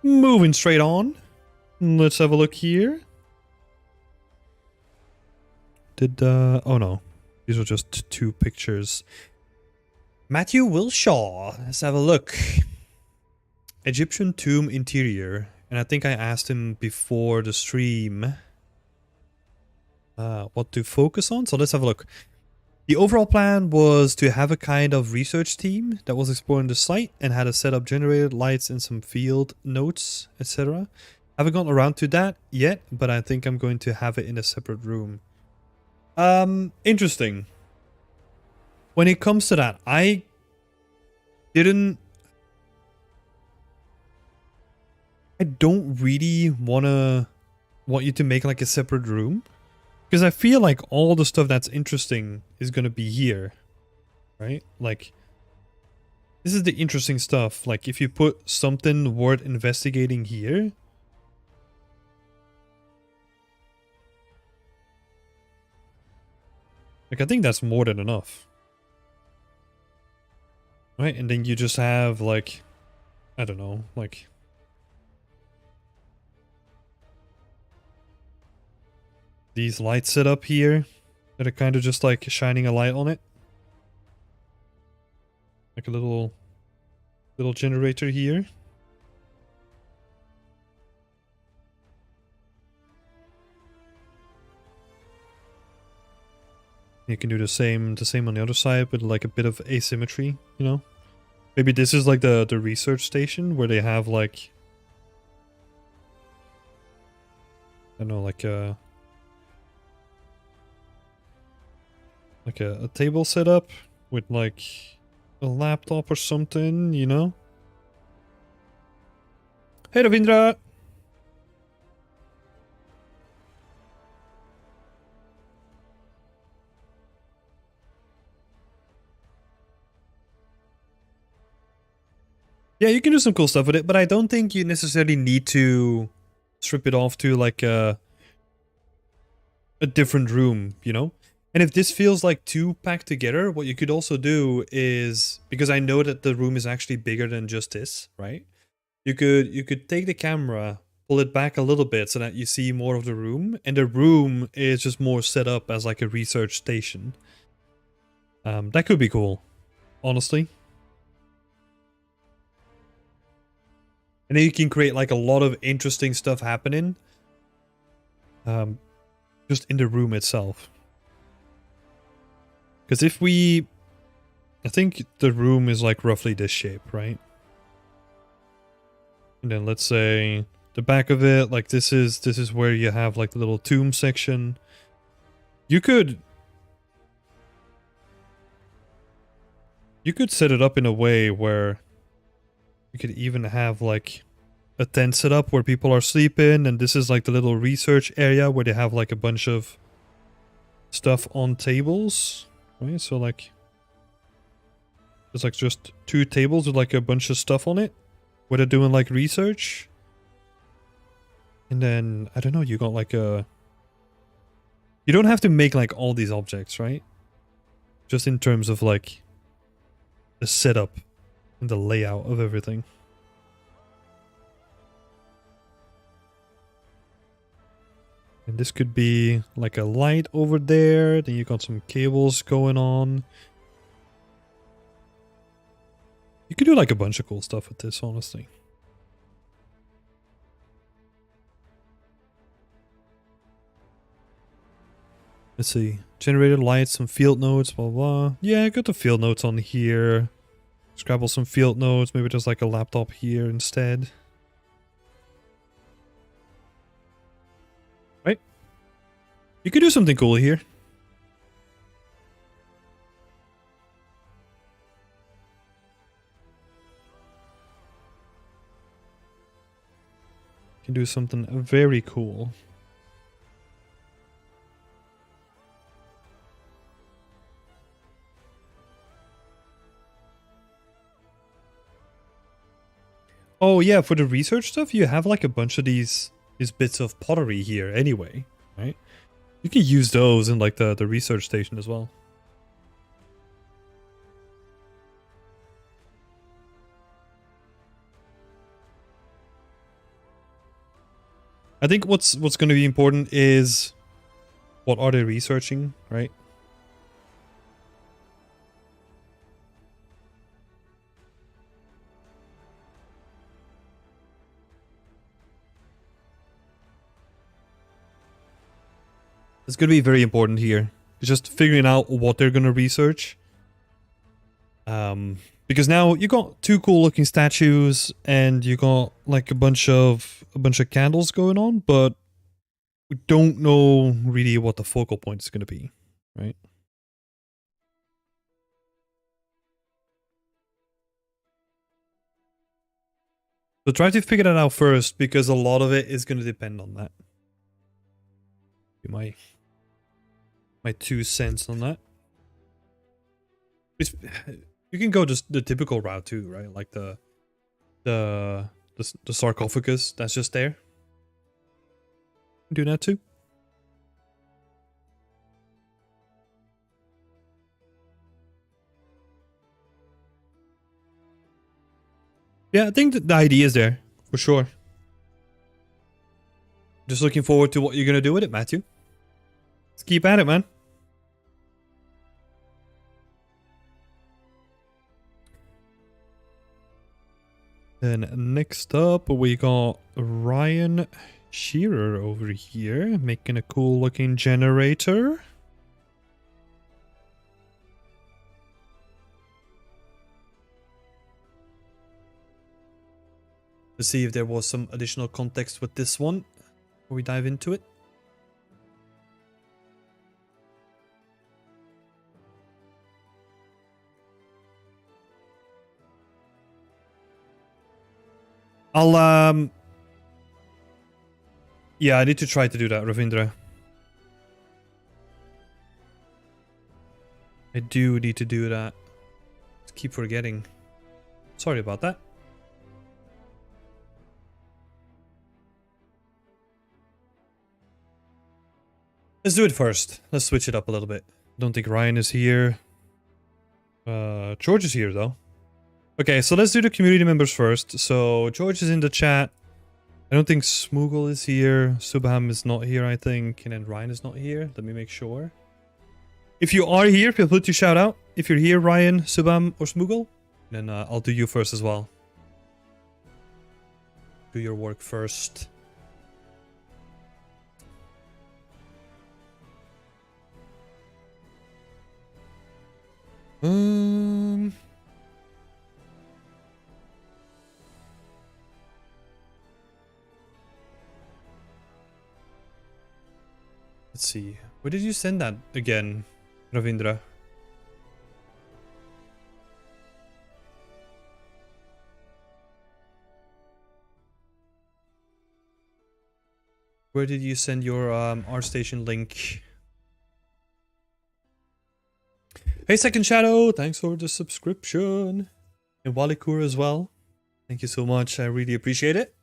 Moving straight on. Let's have a look here. Oh no. These are just 2 pictures. Matthew Wilshaw. Let's have a look. Egyptian tomb interior. And I think I asked him before the stream what to focus on. So let's have a look. The overall plan was to have a kind of research team that was exploring the site and had a setup generated, lights and some field notes, etc. Haven't gotten around to that yet, but I think I'm going to have it in a separate room. Interesting. When it comes to that, I don't really want you to make like a separate room. Because I feel like all the stuff that's interesting is going to be here. Right? Like, this is the interesting stuff. Like, if you put something worth investigating here. Like, I think that's more than enough. Right? And then you just have, like, I don't know, like... these lights set up here that are kind of just like shining a light on it. Like a little generator here. You can do the same on the other side with like a bit of asymmetry, you know? Maybe this is like the research station where they have like, I don't know, like a table set up with like a laptop or something, you know? Hey Ravindra! Yeah, you can do some cool stuff with it, but I don't think you necessarily need to strip it off to like a different room, you know? And if this feels like too packed together, what you could also do is, because I know that the room is actually bigger than just this, right? You could take the camera, pull it back a little bit so that you see more of the room, and the room is just more set up as like a research station. That could be cool, honestly. And then you can create like a lot of interesting stuff happening. Just in the room itself. Because if we... I think the room is like roughly this shape, right? And then let's say the back of it, like this is where you have like the little tomb section. You could set it up in a way where you could even have like a tent set up where people are sleeping, and this is like the little research area where they have like a bunch of stuff on tables, right? So like there's like just 2 tables with like a bunch of stuff on it where they're doing like research. And then I don't know, you got like a... You don't have to make like all these objects, right? Just in terms of like the setup and the layout of everything. And this could be like a light over there. Then you got some cables going on. You could do like a bunch of cool stuff with this, honestly. Let's see. Generated lights, some field notes, blah, blah. Yeah, got the field notes on here. Scrabble some field notes. Maybe there's like a laptop here instead. Right? You could do something cool here. You can do something very cool. Oh yeah, for the research stuff, you have like a bunch of these bits of pottery here anyway, right? You can use those in like the research station as well. I think what's going to be important is what are they researching, right? It's going to be very important here. It's just figuring out what they're going to research. Because now you got two cool looking statues and you got like a bunch of candles going on, but we don't know really what the focal point is going to be, right? So try to figure that out first, because a lot of it is going to depend on that. My 2 cents on that. You can go just the typical route too, right? Like the sarcophagus that's just there. Do that too. Yeah, I think the idea is there for sure. Just looking forward to what you're gonna do with it, Matthew. Let's keep at it, man. Then next up, we got Ryan Shearer over here, making a cool looking generator. Let's see if there was some additional context with this one before we dive into it. Yeah, I need to try to do that, Ravindra. I do need to do that. Just keep forgetting. Sorry about that. Let's do it first. Let's switch it up a little bit. I don't think Ryan is here. George is here though. Okay, so let's do the community members first. So George is in the chat. I don't think Smoogle is here. Subham is not here, I think. And then Ryan is not here. Let me make sure. If you are here, feel free to shout out. If you're here, Ryan, Subham, or Smoogle, then I'll do you first as well. Do your work first. Let's see. Where did you send that again, Ravindra? Where did you send your ArtStation link? Hey, Second Shadow, thanks for the subscription. And Walikur as well. Thank you so much. I really appreciate it.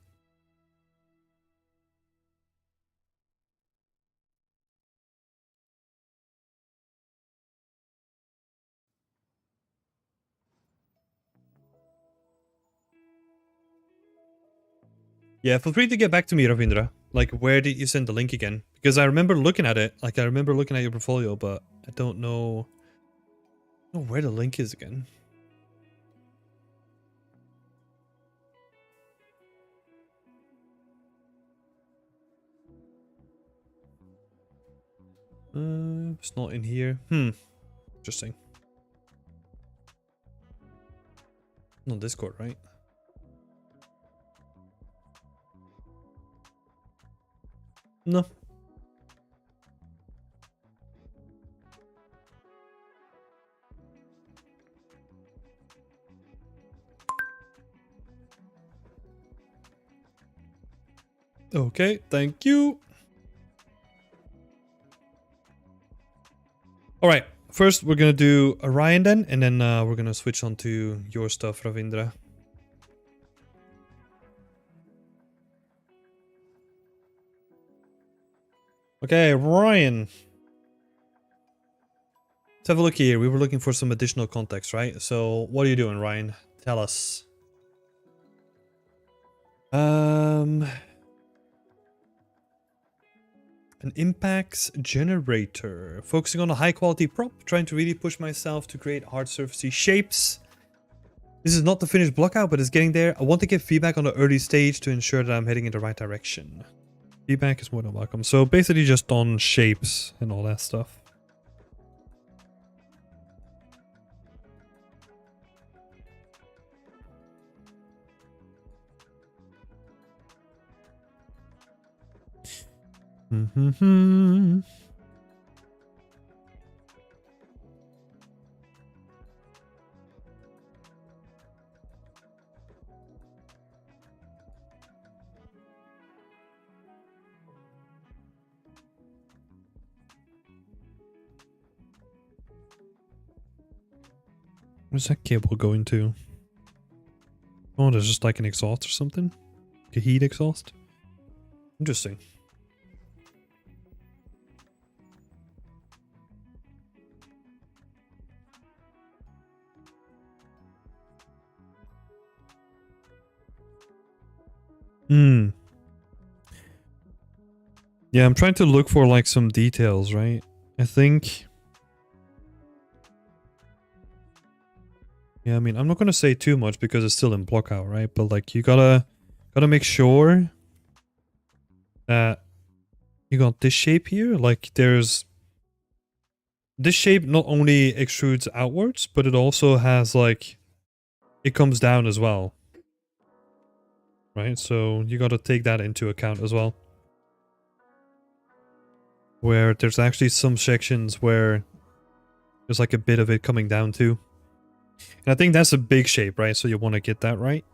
Yeah, feel free to get back to me, Ravindra. Like, where did you send the link again? Because I remember looking at it. Like, I remember looking at your portfolio, but I don't know where the link is again. It's not in here. Interesting. Not Discord, right? No. Okay, thank you. All right, first we're gonna do Orion then, and then we're gonna switch on to your stuff, Ravindra. Okay, Ryan. Let's have a look here. We were looking for some additional context, right? So what are you doing, Ryan? Tell us. An impacts generator. Focusing on a high quality prop. Trying to really push myself to create hard surfacey shapes. This is not the finished block out, but it's getting there. I want to get feedback on the early stage to ensure that I'm heading in the right direction. Feedback is more than welcome. So basically just on shapes and all that stuff. Where's that cable going to? Oh, there's just like an exhaust or something? Like a heat exhaust? Interesting. Yeah, I'm trying to look for like some details, right? I think... Yeah, I mean, I'm not gonna say too much because it's still in block out, right? But like, you gotta make sure that you got this shape here. Like, there's... This shape not only extrudes outwards, but it also has like... It comes down as well. Right? So you gotta take that into account as well. Where there's actually some sections where there's like a bit of it coming down too. And I think that's a big shape, right? So you want to get that right.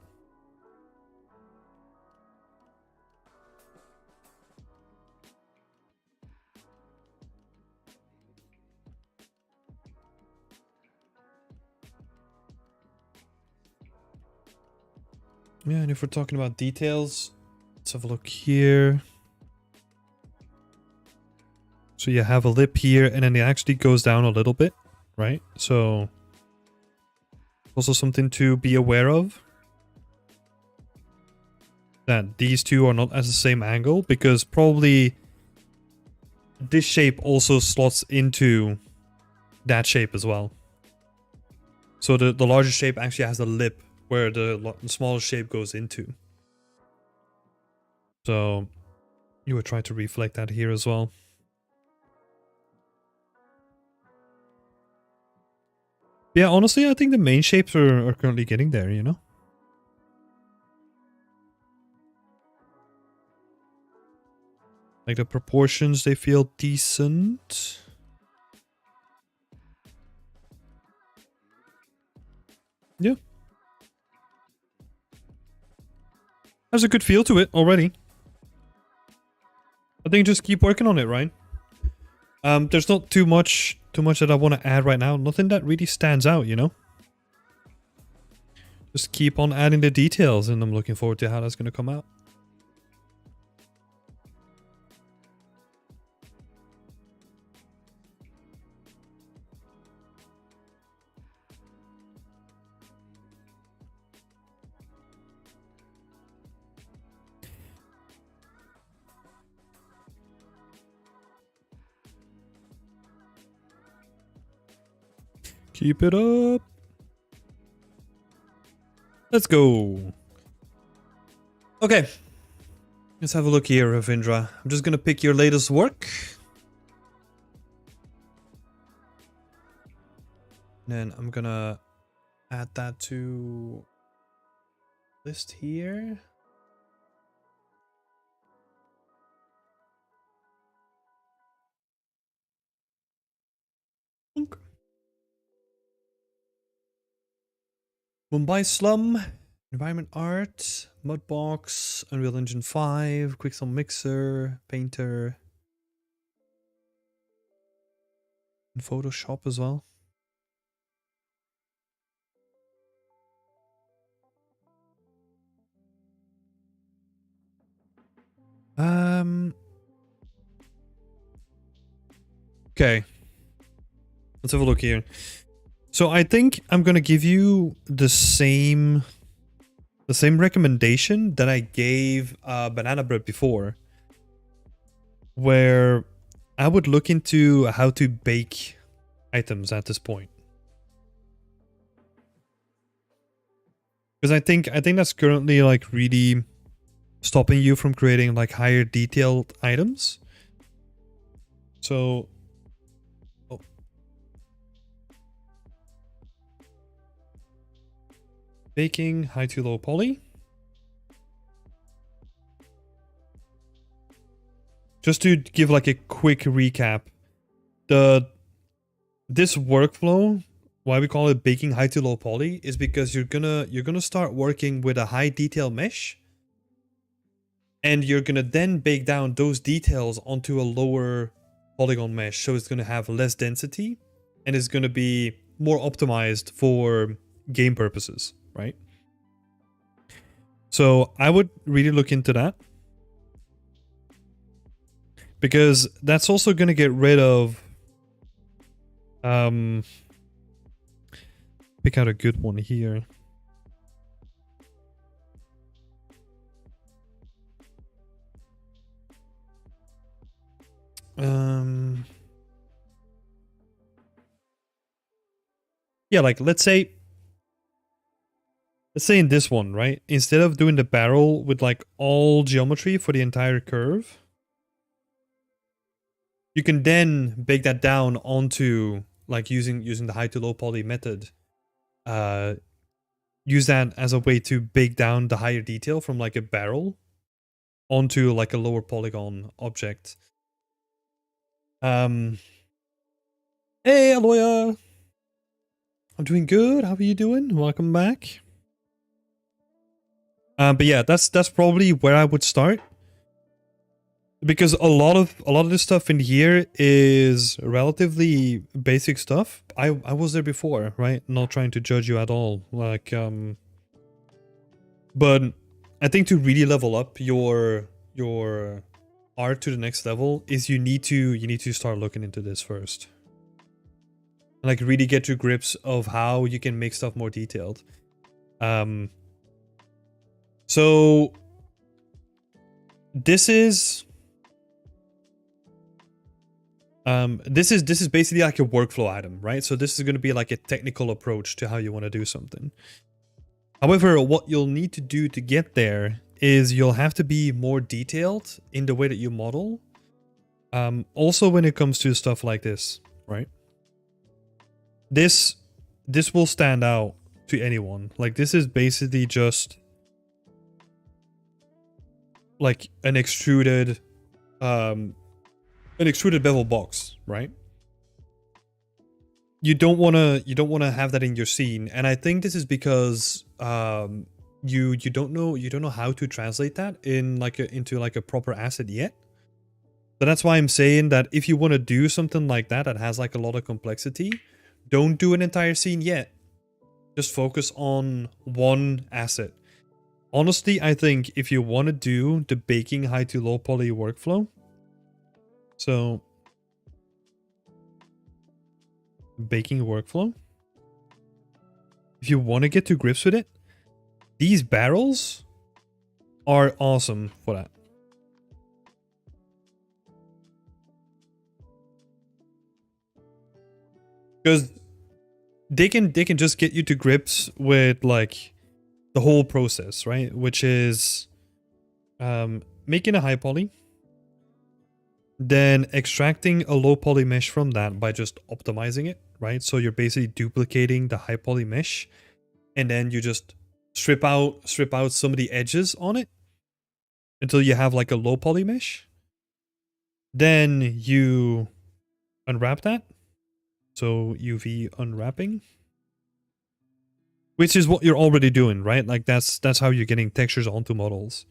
Yeah, and if we're talking about details, let's have a look here. So you have a lip here, and then it actually goes down a little bit, right? So also something to be aware of. That these two are not at the same angle, because probably this shape also slots into that shape as well. So the larger shape actually has a lip where the smaller shape goes into. So you would try to reflect that here as well. Yeah, honestly, I think the main shapes are currently getting there, you know? Like the proportions, they feel decent. Yeah. Has a good feel to it already. I think just keep working on it, right? There's not too much that I want to add right now. Nothing that really stands out, you know? Just keep on adding the details, and I'm looking forward to how that's going to come out. Keep it up. Let's go. Okay. Let's have a look here, Ravindra. I'm just gonna pick your latest work. And then I'm gonna add that to list here. Mumbai Slum, Environment Art, Mudbox, Unreal Engine 5, Quicksome Mixer, Painter, and Photoshop as well. Okay. Let's have a look here. So I think I'm gonna give you the same recommendation that I gave Banana Bread before, where I would look into how to bake items at this point. Because I think that's currently like really stopping you from creating like higher detailed items. So baking, high to low poly. Just to give like a quick recap, this workflow, why we call it baking high to low poly, is because you're gonna start working with a high detail mesh, and you're gonna then bake down those details onto a lower polygon mesh, so it's gonna have less density and it's gonna be more optimized for game purposes, right? So I would really look into that, because that's also gonna get rid of pick out a good one here. Yeah, like let's say in this one, right? Instead of doing the barrel with like all geometry for the entire curve, you can then bake that down onto like using the high to low poly method. Use that as a way to bake down the higher detail from like a barrel onto like a lower polygon object. Hey Aloya! I'm doing good. How are you doing? Welcome back. But yeah, that's probably where I would start, because a lot of this stuff in here is relatively basic stuff. I was there before, right? Not trying to judge you at all. Like but I think to really level up your art to the next level is you need to start looking into this first. Like really get to grips of how you can make stuff more detailed. So this is basically like a workflow item, right? So this is going to be like a technical approach to how you want to do something. However, what you'll need to do to get there is you'll have to be more detailed in the way that you model. Also when it comes to stuff like this, right? This will stand out to anyone. Like this is basically just like an extruded bevel box, right? You don't want to have that in your scene, and I think this is because you don't know how to translate that in like into like a proper asset yet. So that's why I'm saying that if you want to do something like that has like a lot of complexity, don't do an entire scene yet. Just focus on one asset. Honestly, I think if you want to do the baking high to low poly workflow, so baking workflow, if you want to get to grips with it, these barrels are awesome for that. Because they can just get you to grips with like the whole process, right? Which is making a high poly, then extracting a low poly mesh from that by just optimizing it, right? So you're basically duplicating the high poly mesh, and then you just strip out some of the edges on it until you have like a low poly mesh. Then you unwrap that. So UV unwrapping, which is what you're already doing, right? Like that's how you're getting textures onto models.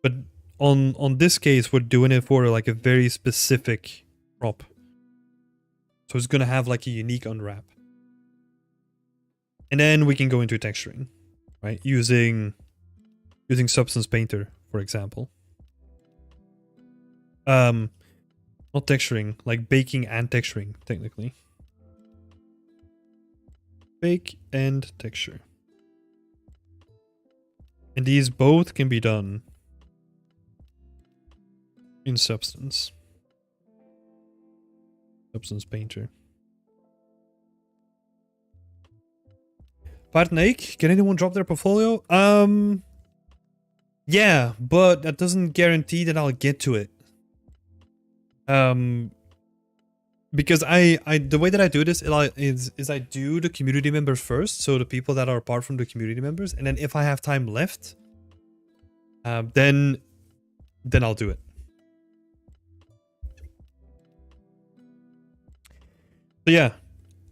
But on this case, we're doing it for like a very specific prop. So it's gonna have like a unique unwrap. And then we can go into texturing, right? Using Substance Painter, for example. Not texturing, like baking and texturing, technically. Bake and texture. And these both can be done in Substance Painter. Partnake, can anyone drop their portfolio? Yeah, but that doesn't guarantee that I'll get to it. Because I the way that I do this is I do the community members first, so the people that are apart from the community members, and then if I have time left, then I'll do it. So yeah,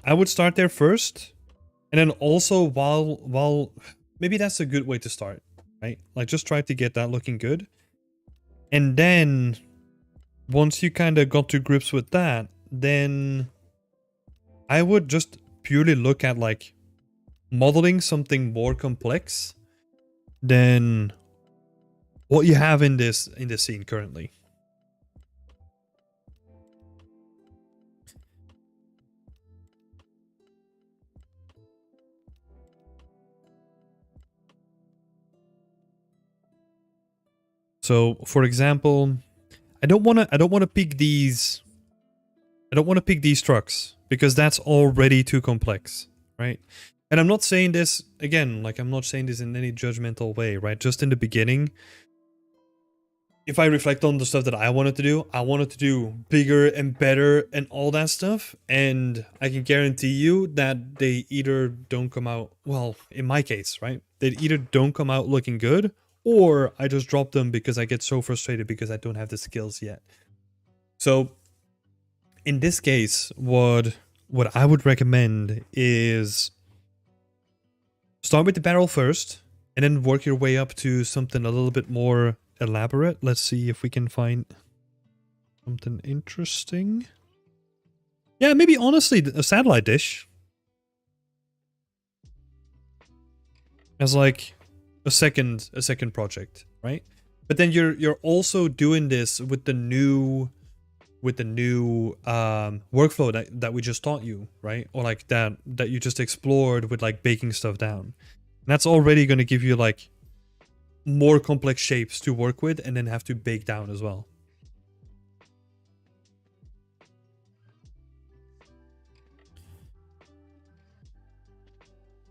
I would start there first, and then also while maybe that's a good way to start, right? Like just try to get that looking good, and then once you kind of got to grips with that, then I would just purely look at like modeling something more complex than what you have in this scene currently. So, for example, I don't want to pick these. I don't want to pick these trucks because that's already too complex, right? And I'm not saying this again, like I'm not saying this in any judgmental way, right? Just in the beginning, if I reflect on the stuff that I wanted to do bigger and better and all that stuff. And I can guarantee you that they either don't come out, well, in my case, right? They either don't come out looking good, or I just drop them because I get so frustrated because I don't have the skills yet. So in this case, what I would recommend is start with the barrel first and then work your way up to something a little bit more elaborate. Let's see if we can find something interesting. Yeah, maybe honestly a satellite dish as like a second project, right? But then you're also doing this with the new workflow that we just taught you, right? Or like that you just explored with like baking stuff down. And that's already going to give you like more complex shapes to work with and then have to bake down as well.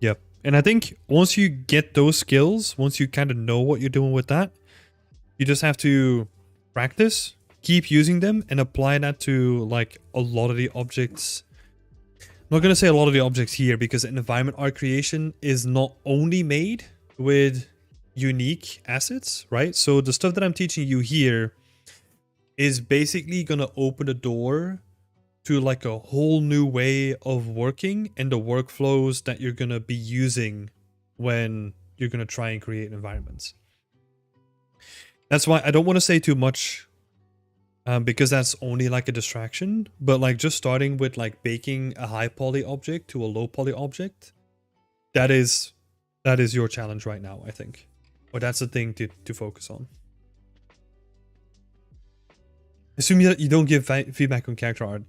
Yep. And I think once you get those skills, once you kind of know what you're doing with that, you just have to practice, keep using them, and apply that to like a lot of the objects. I'm not going to say a lot of the objects here because an environment art creation is not only made with unique assets, right? So the stuff that I'm teaching you here is basically going to open the door to like a whole new way of working and the workflows that you're going to be using when you're going to try and create environments. That's why I don't want to say too much because that's only like a distraction, but like just starting with like baking a high poly object to a low poly object, that is your challenge right now, I think. Or that's the thing to focus on. Assume you don't give feedback on character art.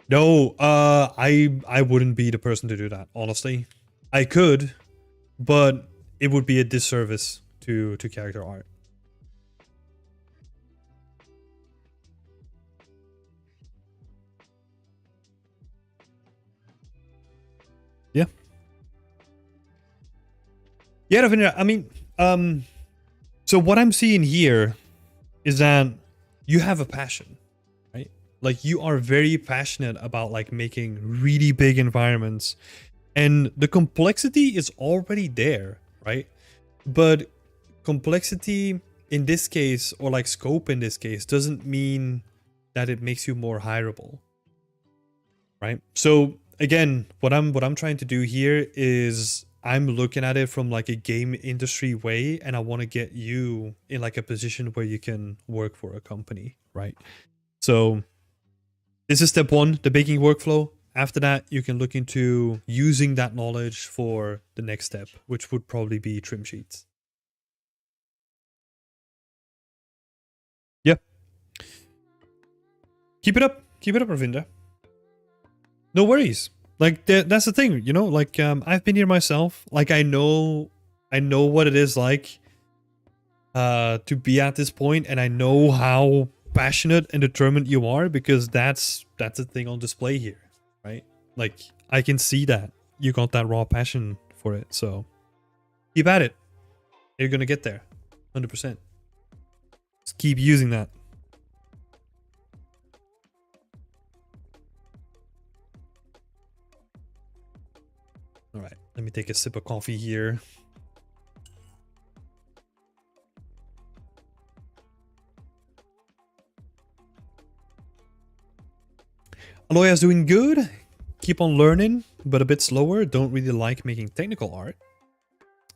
No, I wouldn't be the person to do that, honestly. I could, but it would be a disservice to character art. Yeah. Yeah, Ravinder, I mean, so what I'm seeing here is that you have a passion, right? Like you are very passionate about like making really big environments, and the complexity is already there, right? But complexity in this case, or like scope in this case, doesn't mean that it makes you more hireable, right? So again, what I'm trying to do here is I'm looking at it from like a game industry way, and I want to get you in like a position where you can work for a company, right? So this is step one, the baking workflow. After that, you can look into using that knowledge for the next step, which would probably be trim sheets. Yeah. Keep it up, Ravinda. No worries. Like that's the thing, you know. Like I've been here myself. Like I know what it is like to be at this point, and I know how passionate and determined you are, because that's the thing on display here, right? Like I can see that you got that raw passion for it. So keep at it. You're gonna get there, 100%. Just keep using that. All right, let me take a sip of coffee here. Aloya's doing good. Keep on learning, but a bit slower. Don't really like making technical art.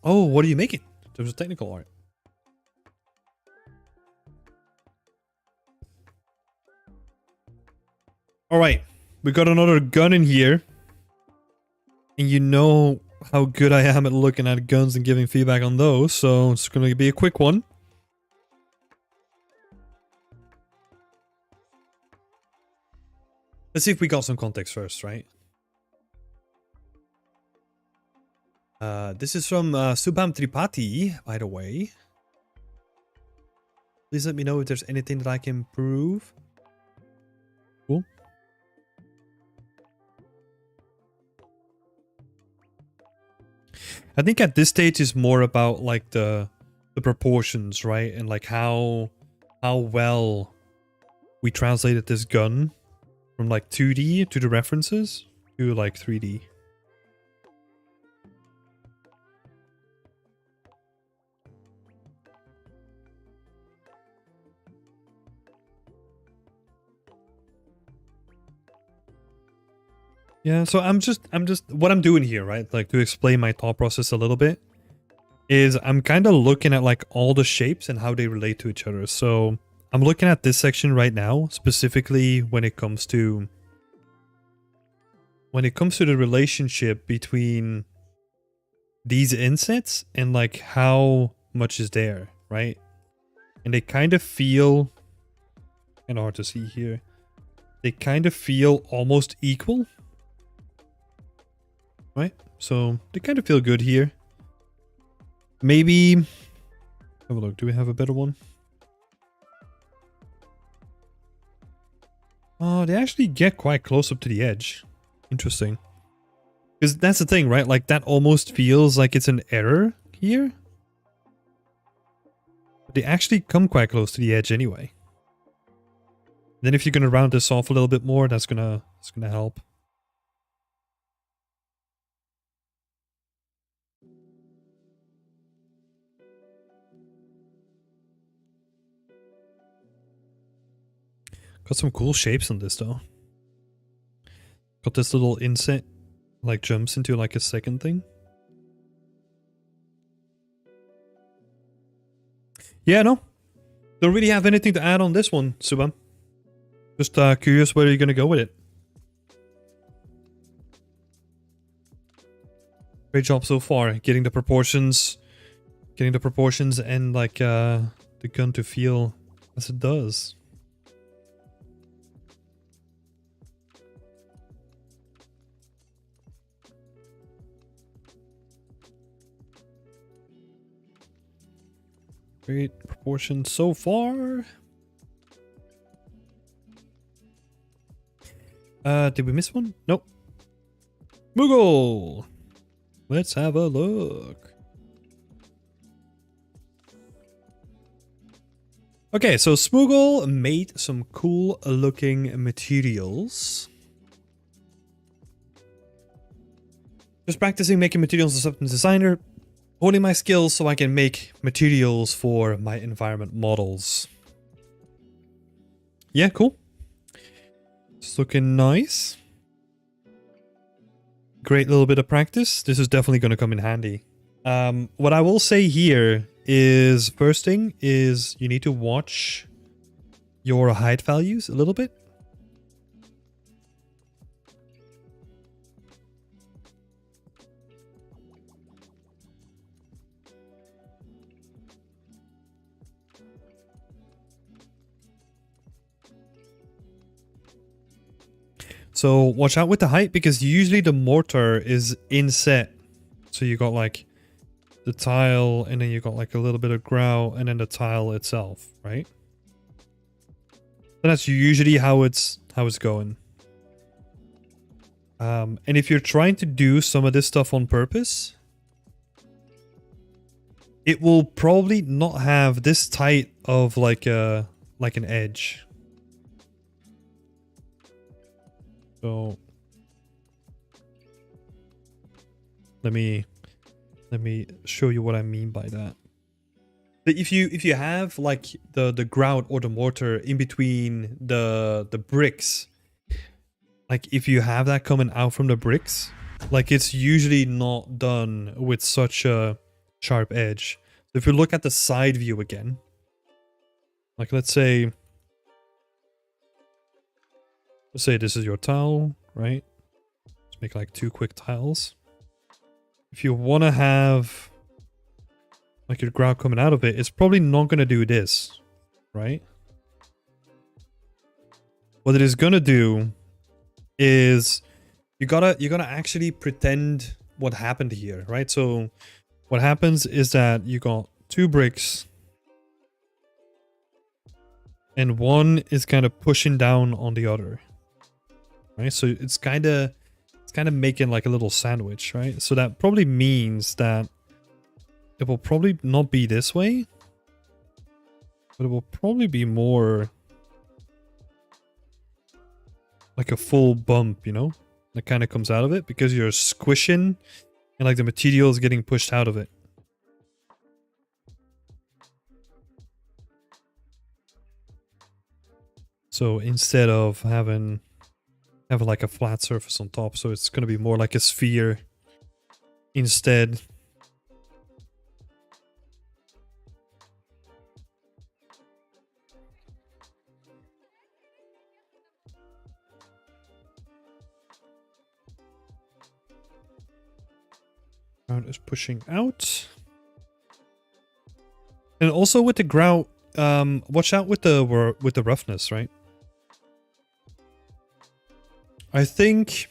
Oh, what are you making? There's a technical art. All right, we got another gun in here. And you know how good I am at looking at guns and giving feedback on those, so it's going to be a quick one. Let's see if we got some context first, right? This is from Subham Tripathi, by the way. Please let me know if there's anything that I can improve. Cool. I think at this stage is more about like the proportions, right? And like how well we translated this gun from like 2D to the references to like 3D. Yeah, so I'm just what I'm doing here, right? Like to explain my thought process a little bit is I'm kind of looking at like all the shapes and how they relate to each other. So I'm looking at this section right now, specifically when it comes to the relationship between these insets and like how much is there, right? And they kind of feel, kind of hard to see here, they kind of feel almost equal. Right? So they kind of feel good here. Maybe have a look. Do we have a better one? Oh, they actually get quite close up to the edge. Interesting. Because that's the thing, right? Like that almost feels like it's an error here. But they actually come quite close to the edge anyway. Then if you're gonna round this off a little bit more, that's gonna help. Got some cool shapes on this though. Got this little inset, like jumps into like a second thing. Yeah, no. Don't really have anything to add on this one, Subham. Just curious where you're gonna go with it. Great job so far, getting the proportions and like the gun to feel as it does. Great proportions so far. Did we miss one? Nope. Moogle! Let's have a look. Okay, so Smoogle made some cool looking materials. Just practicing making materials in Substance Designer, honing my skills so I can make materials for my environment models. Yeah, cool. It's looking nice. Great little bit of practice. This is definitely going to come in handy. What I will say here is, first thing is you need to watch your height values a little bit. So watch out with the height, because usually the mortar is inset. So you got like the tile, and then you got like a little bit of grout, and then the tile itself, right? And that's usually how it's going. And if you're trying to do some of this stuff on purpose, it will probably not have this tight of like an edge. So let me show you what I mean by that. But if you have like the grout or the mortar in between the bricks, like if you have that coming out from the bricks, like it's usually not done with such a sharp edge. So if you look at the side view again, like let's say this is your tile, right? Let's make like 2 quick tiles. If you want to have like your grout coming out of it, it's probably not going to do this, right? What it is going to do is you gotta actually pretend what happened here, right? So what happens is that you got 2 bricks and one is kind of pushing down on the other, right? So it's kind of making like a little sandwich, right? So that probably means that it will probably not be this way, but it will probably be more like a full bump, you know, that kind of comes out of it because you're squishing and like the material is getting pushed out of it. So instead of having like a flat surface on top, so it's going to be more like a sphere instead. Grout is pushing out. And also with the grout, watch out with the roughness, right? I think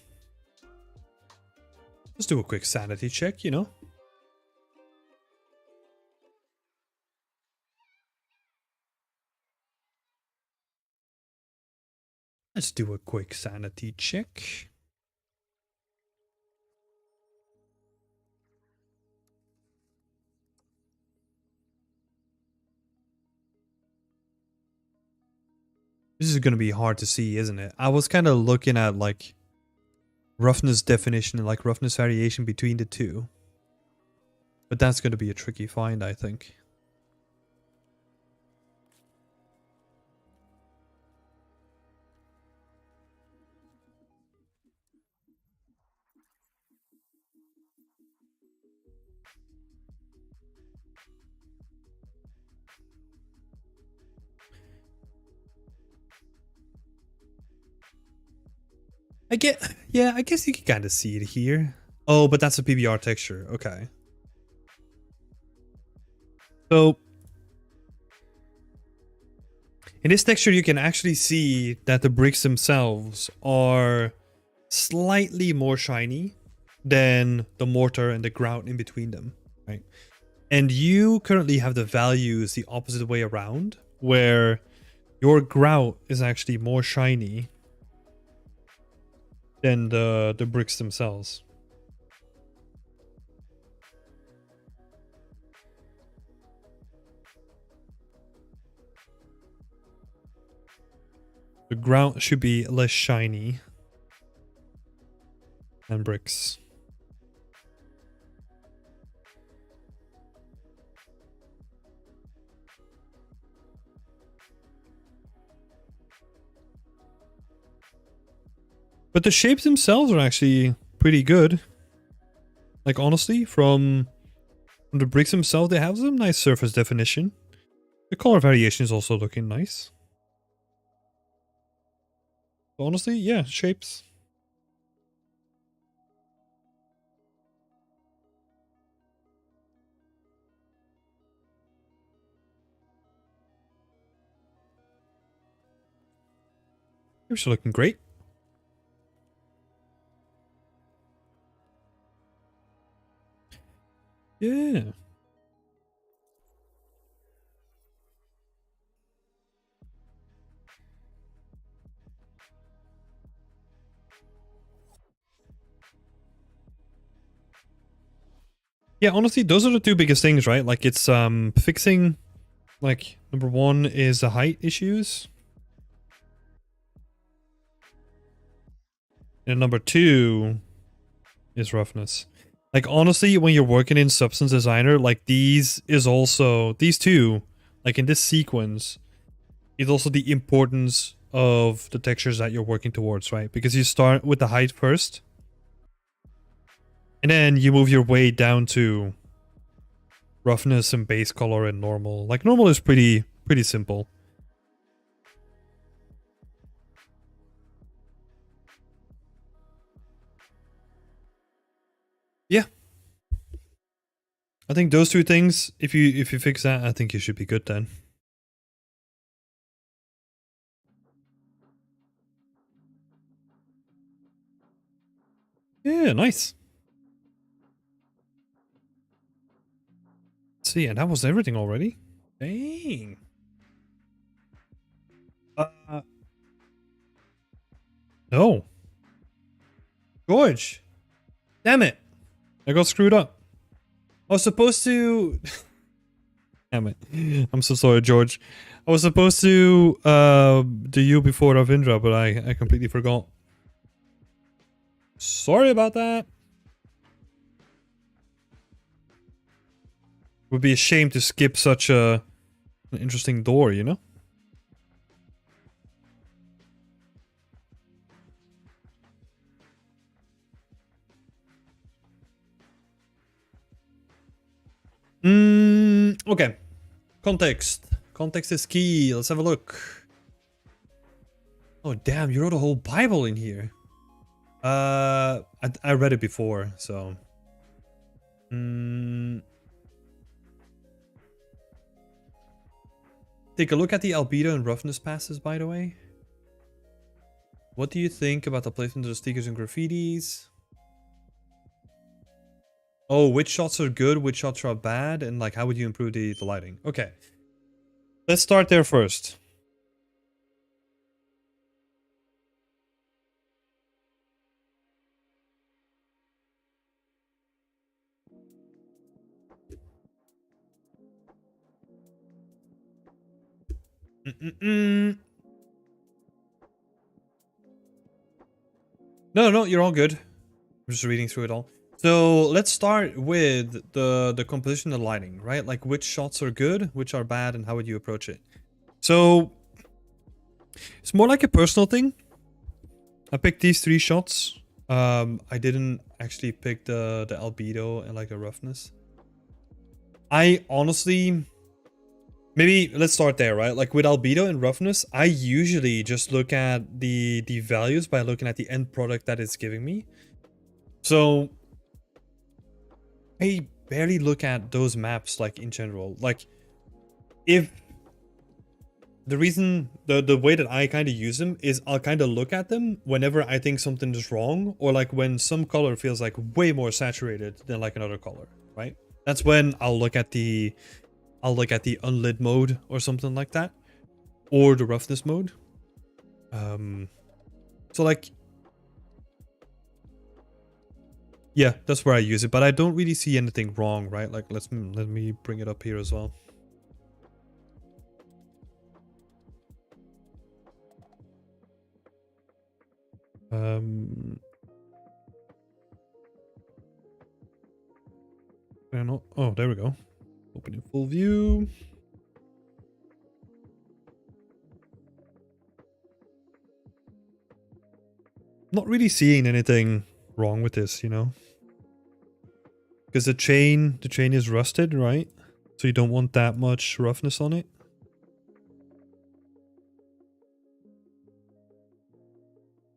let's do a quick sanity check, you know? Let's do a quick sanity check. This is going to be hard to see, isn't it? I was kind of looking at like roughness definition and like roughness variation between the two. But that's going to be a tricky find, I think. I guess you can kind of see it here. Oh, but that's a PBR texture. Okay. So in this texture, you can actually see that the bricks themselves are slightly more shiny than the mortar and the grout in between them, right? And you currently have the values the opposite way around, where your grout is actually more shiny than the bricks themselves. The ground should be less shiny than bricks. But the shapes themselves are actually pretty good. Like, honestly, from the bricks themselves, they have some nice surface definition. The color variation is also looking nice. But honestly, yeah, shapes. Shapes are looking great. Yeah. Yeah, honestly, those are the two biggest things, right? Like, it's fixing, like, number one is the height issues. And number two is roughness. Like, honestly, when you're working in Substance Designer, like, these two, like, in this sequence, is also the importance of the textures that you're working towards, right? Because you start with the height first, and then you move your way down to roughness and base color and normal. Like, normal is pretty simple. Yeah. I think those two things, if you fix that, I think you should be good then. Yeah, nice. Let's see, and that was everything already. Dang. No. George. Damn it. I got screwed up. I was supposed to... Damn it. I'm so sorry, George. I was supposed to do you before Ravindra, but I completely forgot. Sorry about that. Would be a shame to skip such an interesting door, you know? Okay. Context. Context is key. Let's have a look. Oh, damn, you wrote a whole Bible in here. I read it before, so... Take a look at the albedo and roughness passes, by the way. What do you think about the placement of the stickers and graffitis? Oh, which shots are good, which shots are bad, and like how would you improve the lighting? Okay. Let's start there first. No, you're all good. I'm just reading through it all. So let's start with the composition and lighting, right? Like which shots are good, which are bad, and how would you approach it? So it's more like a personal thing. I picked these 3 shots. I didn't actually pick the albedo and like the roughness. I honestly, maybe let's start there, right? Like with albedo and roughness, I usually just look at the values by looking at the end product that it's giving me. So I barely look at those maps like in general. Like if the reason, the way that I kind of use them is I'll kind of look at them whenever I think something is wrong, or like when some color feels like way more saturated than like another color, right? That's when I'll look at the unlit mode or something like that, or the roughness mode. So like, yeah, that's where I use it, but I don't really see anything wrong, right? Like let me bring it up here as well. Um, Panel. Oh, there we go. Open in full view. Not really seeing anything wrong with this, you know? Because the chain is rusted, right? So you don't want that much roughness on it.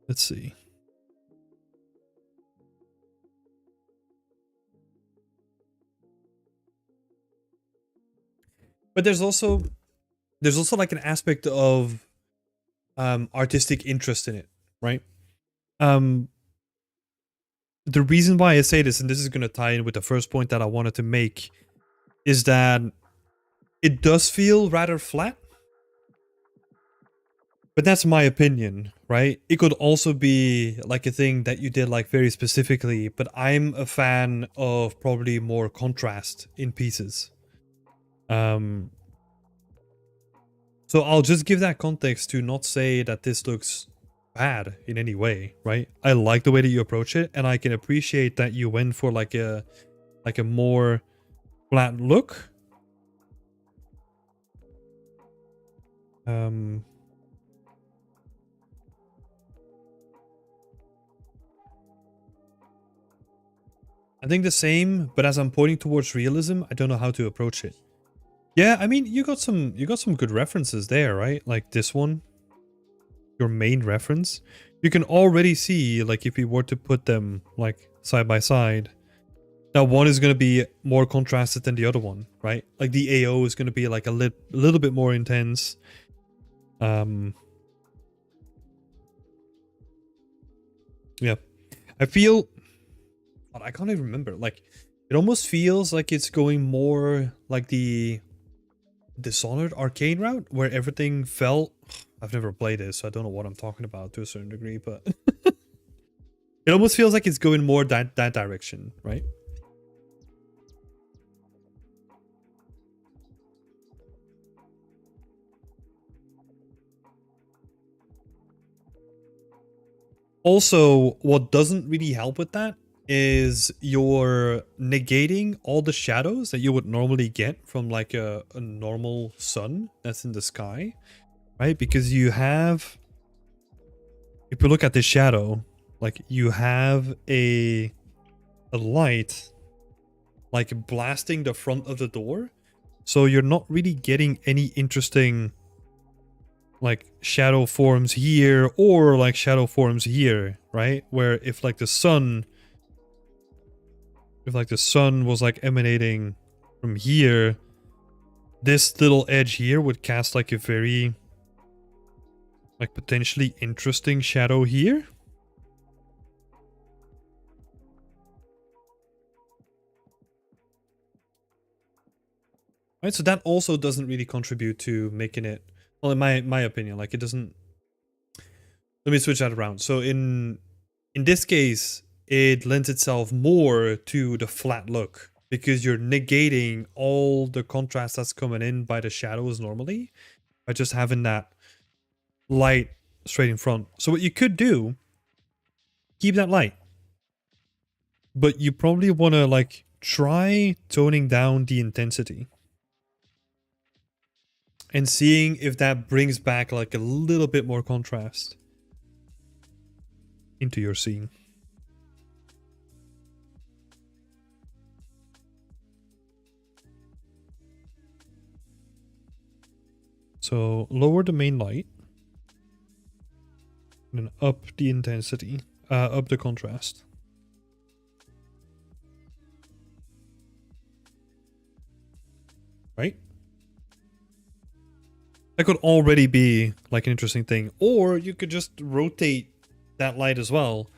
Let's see. But there's also like an aspect of artistic interest in it, right? The reason why I say this, and this is going to tie in with the first point that I wanted to make, is that it does feel rather flat. But that's my opinion, right? It could also be like a thing that you did like very specifically, but I'm a fan of probably more contrast in pieces. So I'll just give that context to not say that this looks bad in any way, right? I like the way that you approach it, and I can appreciate that you went for like a more flat look. I think the same, but as I'm pointing towards realism, I don't know how to approach it. Yeah, I mean, you got some good references there, right? Like this one, your main reference. You can already see, like, if we were to put them like side by side, that one is going to be more contrasted than the other one, right? Like the AO is going to be like a little bit more intense. Yeah, I feel, I can't even remember. Like, it almost feels like it's going more like the Dishonored Arcane route, where everything felt. I've never played this, so I don't know what I'm talking about to a certain degree, but it almost feels like it's going more that direction, right? Also, what doesn't really help with that is you're negating all the shadows that you would normally get from like a normal sun that's in the sky, right? Because you have, if you look at this shadow, like you have a light like blasting the front of the door, so you're not really getting any interesting like shadow forms here or like shadow forms here, right? Where if like the sun was like emanating from here, this little edge here would cast like a very like potentially interesting shadow here. Right, so that also doesn't really contribute to making it, well, in my opinion, like it doesn't. Let me switch that around. So in this case, it lends itself more to the flat look because you're negating all the contrast that's coming in by the shadows normally by just having that light straight in front. So what you could do, keep that light, but you probably want to like try toning down the intensity and seeing if that brings back like a little bit more contrast into your scene. So lower the main light and then up the intensity, up the contrast. Right? That could already be like an interesting thing. Or you could just rotate that light as well.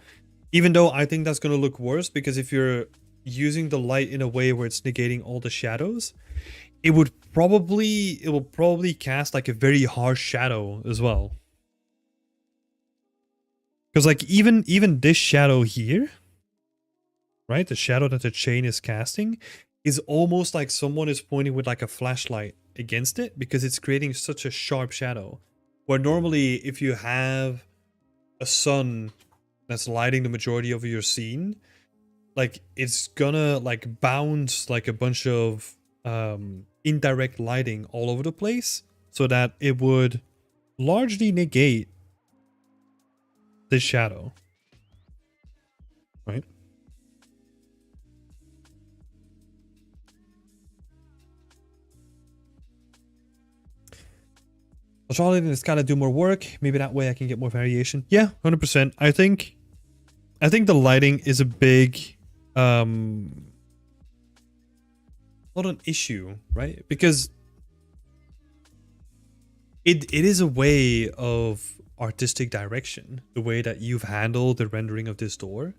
Even though I think that's going to look worse, because if you're using the light in a way where it's negating all the shadows, it will probably cast like a very harsh shadow as well. Because like even this shadow here, right? The shadow that the chain is casting is almost like someone is pointing with like a flashlight against it, because it's creating such a sharp shadow. Where normally if you have a sun that's lighting the majority of your scene, like it's gonna like bounce like a bunch of indirect lighting all over the place, so that it would largely negate the shadow, right? Consolidating is gotta do more work. Maybe that way I can get more variation. Yeah, 100%. I think the lighting is a big not an issue, right? Because it is a way of artistic direction, the way that you've handled the rendering of this door.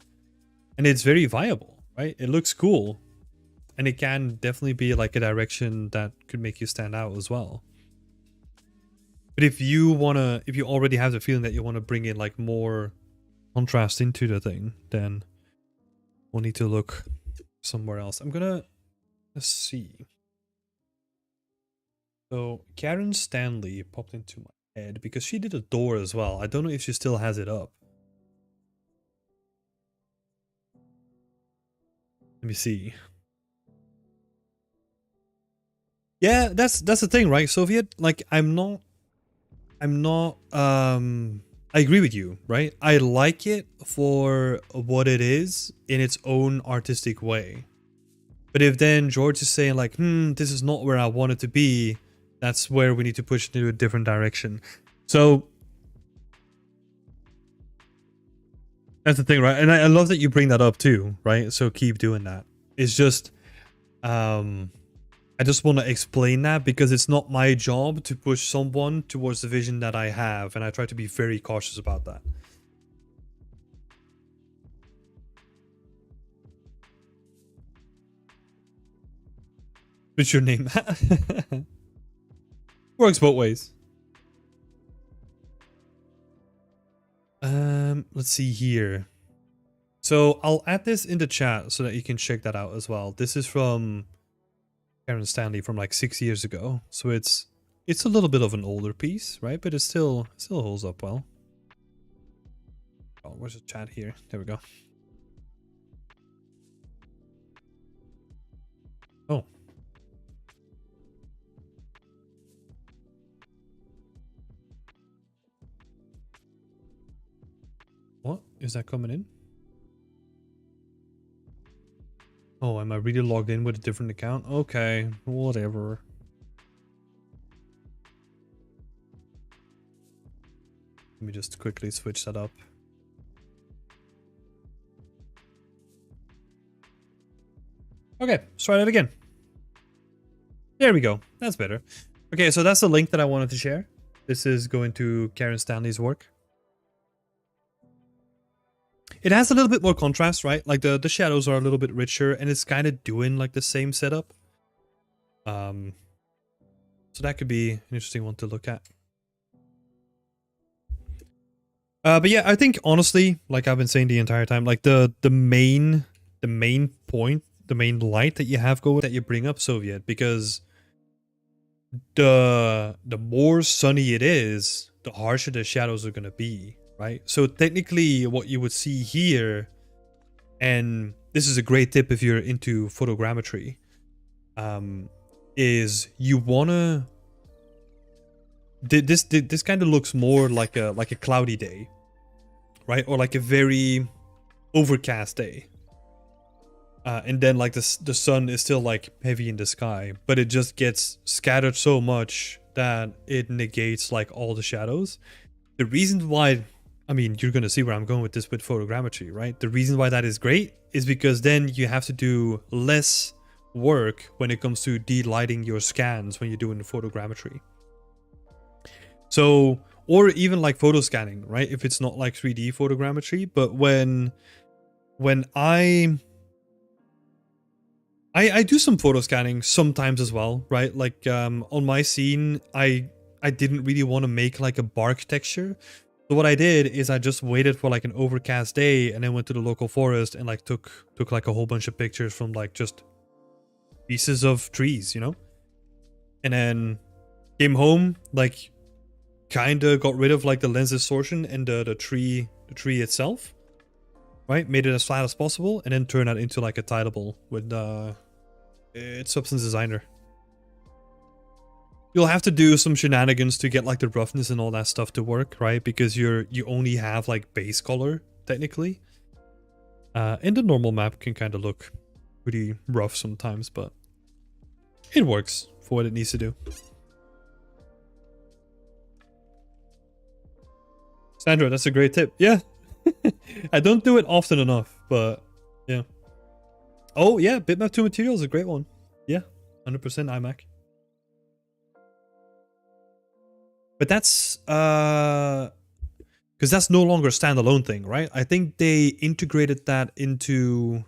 And it's very viable, right? It looks cool. And it can definitely be like a direction that could make you stand out as well. But if you already have the feeling that you want to bring in like more contrast into the thing, then we'll need to look somewhere else. Let's see. So Karen Stanley popped into my head because she did a door as well. I don't know if she still has it up. Let me see. Yeah, that's the thing, right? Soviet, like I'm not I agree with you, right? I like it for what it is in its own artistic way. But if then George is saying like, this is not where I want it to be, that's where we need to push into a different direction. So that's the thing, right? And I love that you bring that up too, right? So keep doing that. It's just I just want to explain that because it's not my job to push someone towards the vision that I have, and I try to be very cautious about that. What's your name? Works both ways. Let's see here. So I'll add this in the chat so that you can check that out as well. This is from Karen Stanley from like 6 years ago, so it's a little bit of an older piece, right? But it still holds up well. Oh, where's the chat here? There we go. Oh. What? Is that coming in? Oh, am I really logged in with a different account? Okay, whatever. Let me just quickly switch that up. Okay, let's try that again. There we go. That's better. Okay, so that's the link that I wanted to share. This is going to Karen Stanley's work. It has a little bit more contrast, right? Like the shadows are a little bit richer, and it's kind of doing like the same setup. So that could be an interesting one to look at. But yeah, I think honestly, like I've been saying the entire time, like the main point, the main light that you have going, that you bring up Soviet, because the more sunny it is, the harsher the shadows are gonna be, right? So technically what you would see here, and this is a great tip if you're into photogrammetry, is you wanna this kind of looks more like a cloudy day, right? Or like a very overcast day. And then like the sun is still like heavy in the sky, but it just gets scattered so much that it negates like all the shadows. The reason why, I mean, you're gonna see where I'm going with this with photogrammetry, right? The reason why that is great is because then you have to do less work when it comes to de-lighting your scans when you're doing the photogrammetry. So, or even like photo scanning, right? If it's not like 3D photogrammetry, but when I do some photo scanning sometimes as well, right? Like on my scene, I didn't really want to make like a bark texture. So what I did is I just waited for like an overcast day and then went to the local forest and like took like a whole bunch of pictures from like just pieces of trees, you know? And then came home, like kind of got rid of like the lens distortion and the tree itself. right? Made it as flat as possible, and then turn that into like a tileable with its Substance Designer. You'll have to do some shenanigans to get like the roughness and all that stuff to work, right? Because you only have like base color technically. And the normal map can kind of look pretty rough sometimes, but it works for what it needs to do. Sandra, that's a great tip. Yeah. I don't do it often enough, but yeah. Oh yeah, bitmap to material is a great one. Yeah, 100% iMac. But that's because that's no longer a standalone thing, right? I think they integrated that into.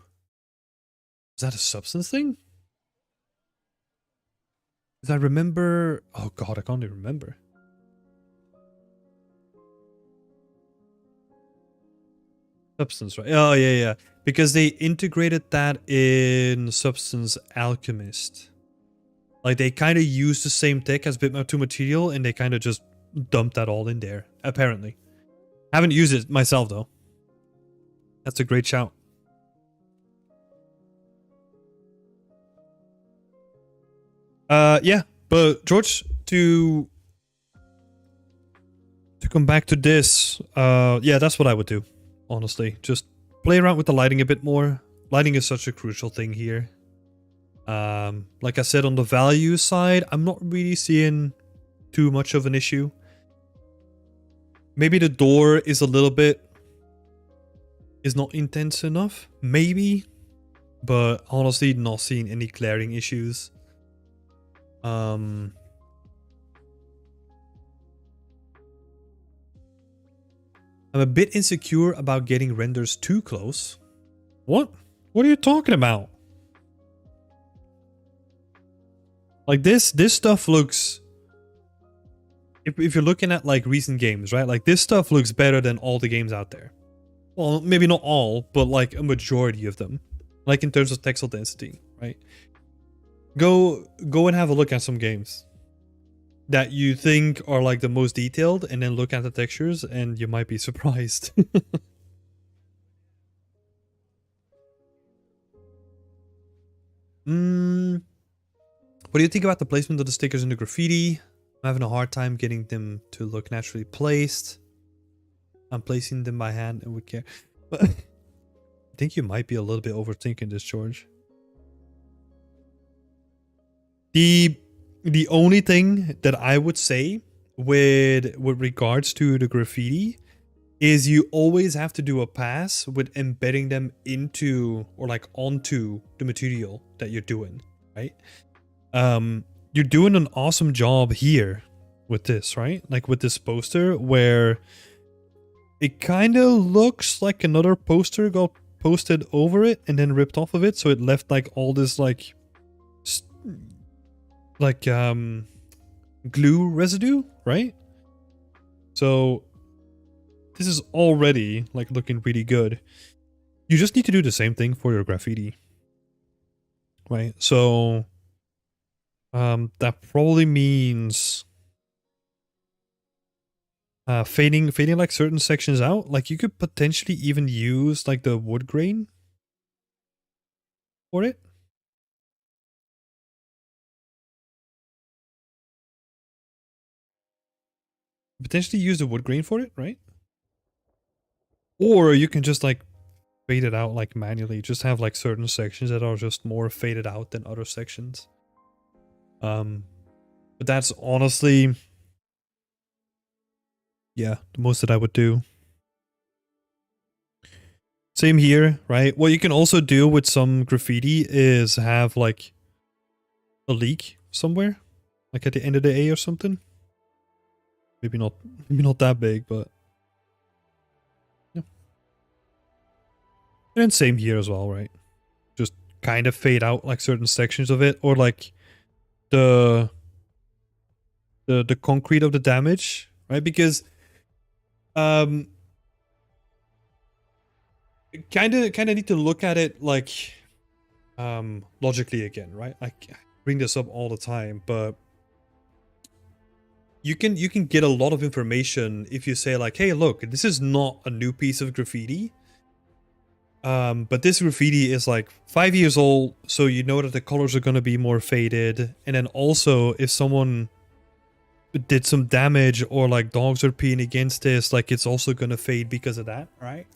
Is that a Substance thing? Because I remember. Oh god, I can't even remember. Substance, right? Oh yeah, yeah. Because they integrated that in Substance Alchemist. Like they kind of use the same tech as bitmap to material, and they kind of just dumped that all in there. Apparently, haven't used it myself though. That's a great shout. Yeah, but George, to come back to this, yeah, that's what I would do. Honestly, just play around with the lighting a bit more. Lighting is such a crucial thing here. Like I said, on the value side, I'm not really seeing too much of an issue. Maybe the door is a little bit is not intense enough, maybe, but honestly, not seeing any glaring issues. I'm a bit insecure about getting renders too close. What? What are you talking about? Like this stuff looks... If you're looking at like recent games, right? Like this stuff looks better than all the games out there. Well, maybe not all, but like a majority of them. Like in terms of textile density, right? Go and have a look at some games that you think are like the most detailed, and then look at the textures and you might be surprised. What do you think about the placement of the stickers in the graffiti? I'm having a hard time getting them to look naturally placed. I'm placing them by hand and with care. But I think you might be a little bit overthinking this, George. The only thing that I would say with regards to the graffiti is you always have to do a pass with embedding them into or like onto the material that you're doing, right? You're doing an awesome job here with this, right? Like with this poster where it kind of looks like another poster got posted over it and then ripped off of it, so it left like all this like glue residue, right? So this is already like looking really good. You just need to do the same thing for your graffiti, right? So that probably means fading like certain sections out. Like you could potentially even use like the wood grain for it. Potentially use the wood grain for it, right? Or you can just like fade it out like manually. Just have like certain sections that are just more faded out than other sections. But that's honestly, yeah, the most that I would do. Same here, right? What you can also do with some graffiti is have like a leak somewhere, like at the end of the A or something. Maybe not that big, but yeah. And then same here as well, right? Just kind of fade out like certain sections of it, or like the concrete of the damage, right? Because kind of need to look at it like logically again, right? I bring this up all the time, but you can get a lot of information if you say like, hey, look, this is not a new piece of graffiti. But this graffiti is like 5 years old, so you know that the colors are gonna be more faded. And then also, if someone did some damage or like dogs are peeing against this, like it's also gonna fade because of that, right?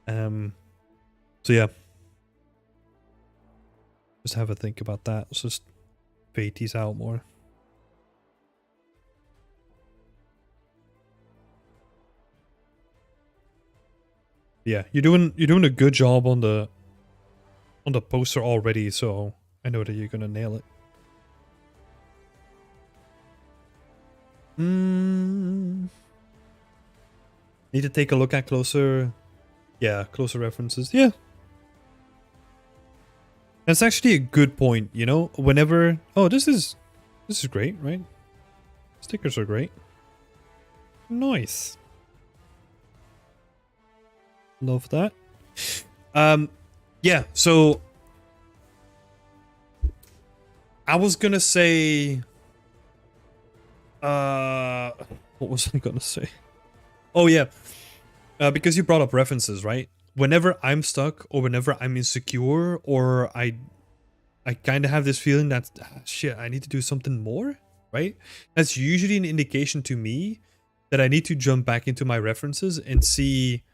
So yeah. Just have a think about that. Let's just fade these out more. Yeah, you're doing a good job on the poster already, so I know that you're gonna nail it. Need to take a look at closer. Yeah, closer references. Yeah. That's actually a good point, you know? Whenever this is great, right? Stickers are great. Nice. Love that. Yeah, so I was gonna say what was I gonna say? Oh yeah. Because you brought up references, right? Whenever I'm stuck or whenever I'm insecure or I kind of have this feeling that shit, I need to do something more, right? That's usually an indication to me that I need to jump back into my references and see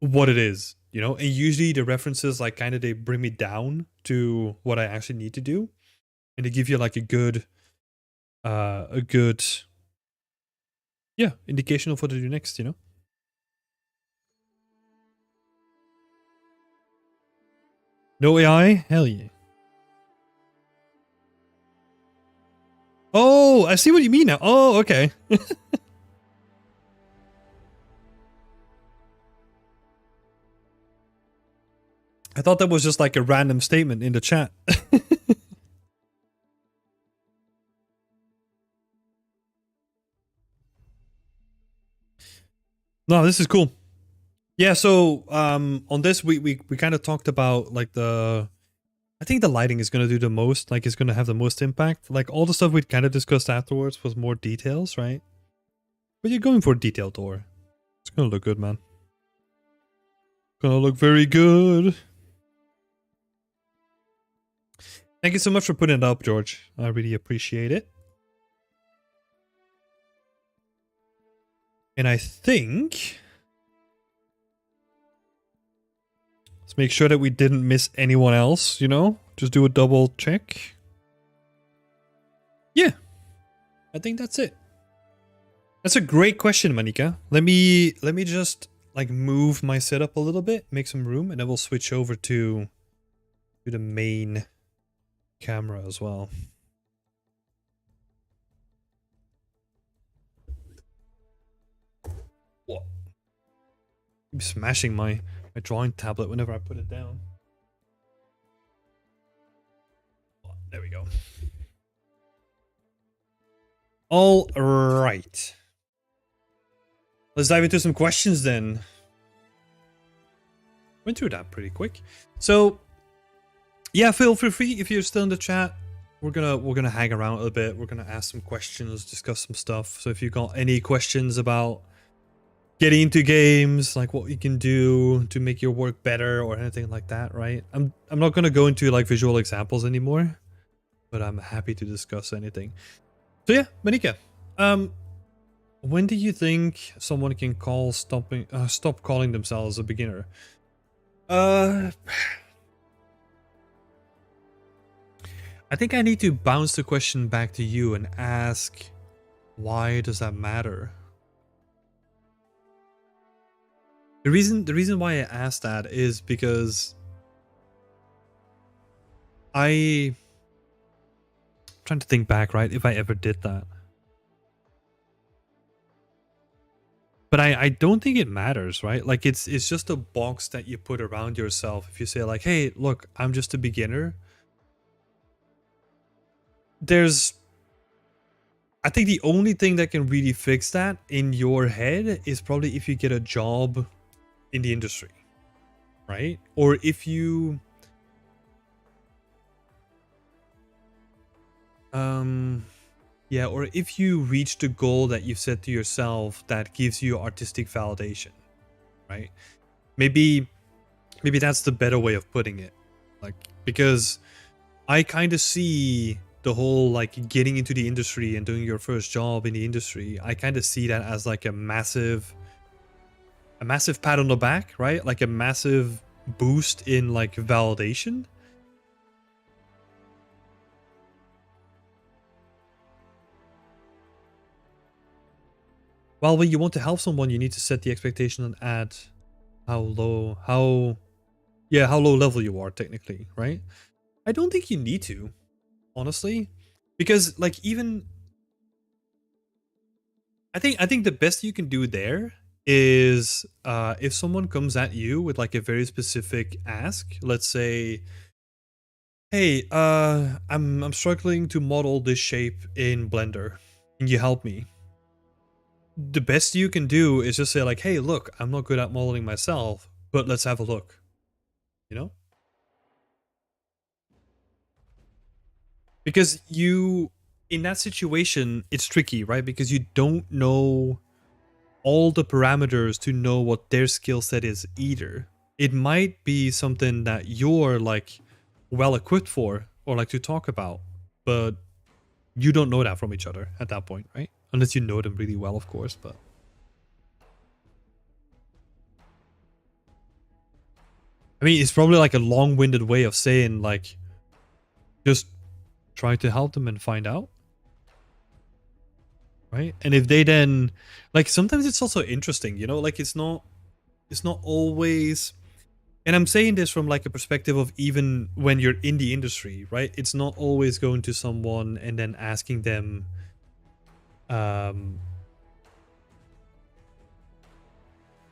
what it is, you know? And usually the references like kind of they bring me down to what I actually need to do, and they give you like a good yeah, indication of what to do next, you know? No AI? Hell yeah. Oh, I see what you mean now. Oh, okay. I thought that was just like a random statement in the chat. No, this is cool. Yeah, so on this we kind of talked about like I think the lighting is going to do the most, like it's going to have the most impact. Like all the stuff we kind of discussed afterwards was more details, right? But you're going for a detailed door. It's going to look good, man. Gonna look very good. Thank you so much for putting it up, George. I really appreciate it. And I think let's make sure that we didn't miss anyone else, you know? Just do a double check. Yeah. I think that's it. That's a great question, Manika. Let me just like move my setup a little bit, make some room, and then we'll switch over to the main camera as well. What? I'm smashing my drawing tablet whenever I put it down. There we go. All right. Let's dive into some questions then. Went through that pretty quick. So yeah, feel free if you're still in the chat. We're gonna hang around a little bit. We're gonna ask some questions, discuss some stuff. So if you got any questions about getting into games, like what you can do to make your work better or anything like that, right? I'm not gonna go into like visual examples anymore, but I'm happy to discuss anything. So yeah, Manika, when do you think someone can stop calling themselves a beginner? I think I need to bounce the question back to you and ask, why does that matter? The reason why I asked that is because I'm trying to think back, right? If I ever did that. But I don't think it matters, right? Like it's just a box that you put around yourself. If you say like, hey, look, I'm just a beginner. I think the only thing that can really fix that in your head is probably if you get a job in the industry, right? Or if you yeah, or if you reach the goal that you've set to yourself that gives you artistic validation, right? Maybe Maybe that's the better way of putting it. Like, because I kind of see the whole like getting into the industry and doing your first job in the industry. I kind of see that as like a massive pat on the back, right? Like a massive boost in like validation. Well, when you want to help someone, you need to set the expectation and add how low level you are technically, right? I don't think you need to, honestly, because like even I think the best you can do there is if someone comes at you with like a very specific ask, let's say, hey, I'm struggling to model this shape in Blender. Can you help me? The best you can do is just say like, hey, look, I'm not good at modeling myself, but let's have a look. You know? Because you in that situation, it's tricky, right? Because you don't know all the parameters to know what their skill set is either. It might be something that you're like well equipped for or like to talk about, but you don't know that from each other at that point, right? Unless you know them really well, of course, but I mean, it's probably like a long-winded way of saying like just try to help them and find out, right? And if they then like sometimes it's also interesting, you know, like it's not always, and I'm saying this from like a perspective of even when you're in the industry, right? It's not always going to someone and then asking them um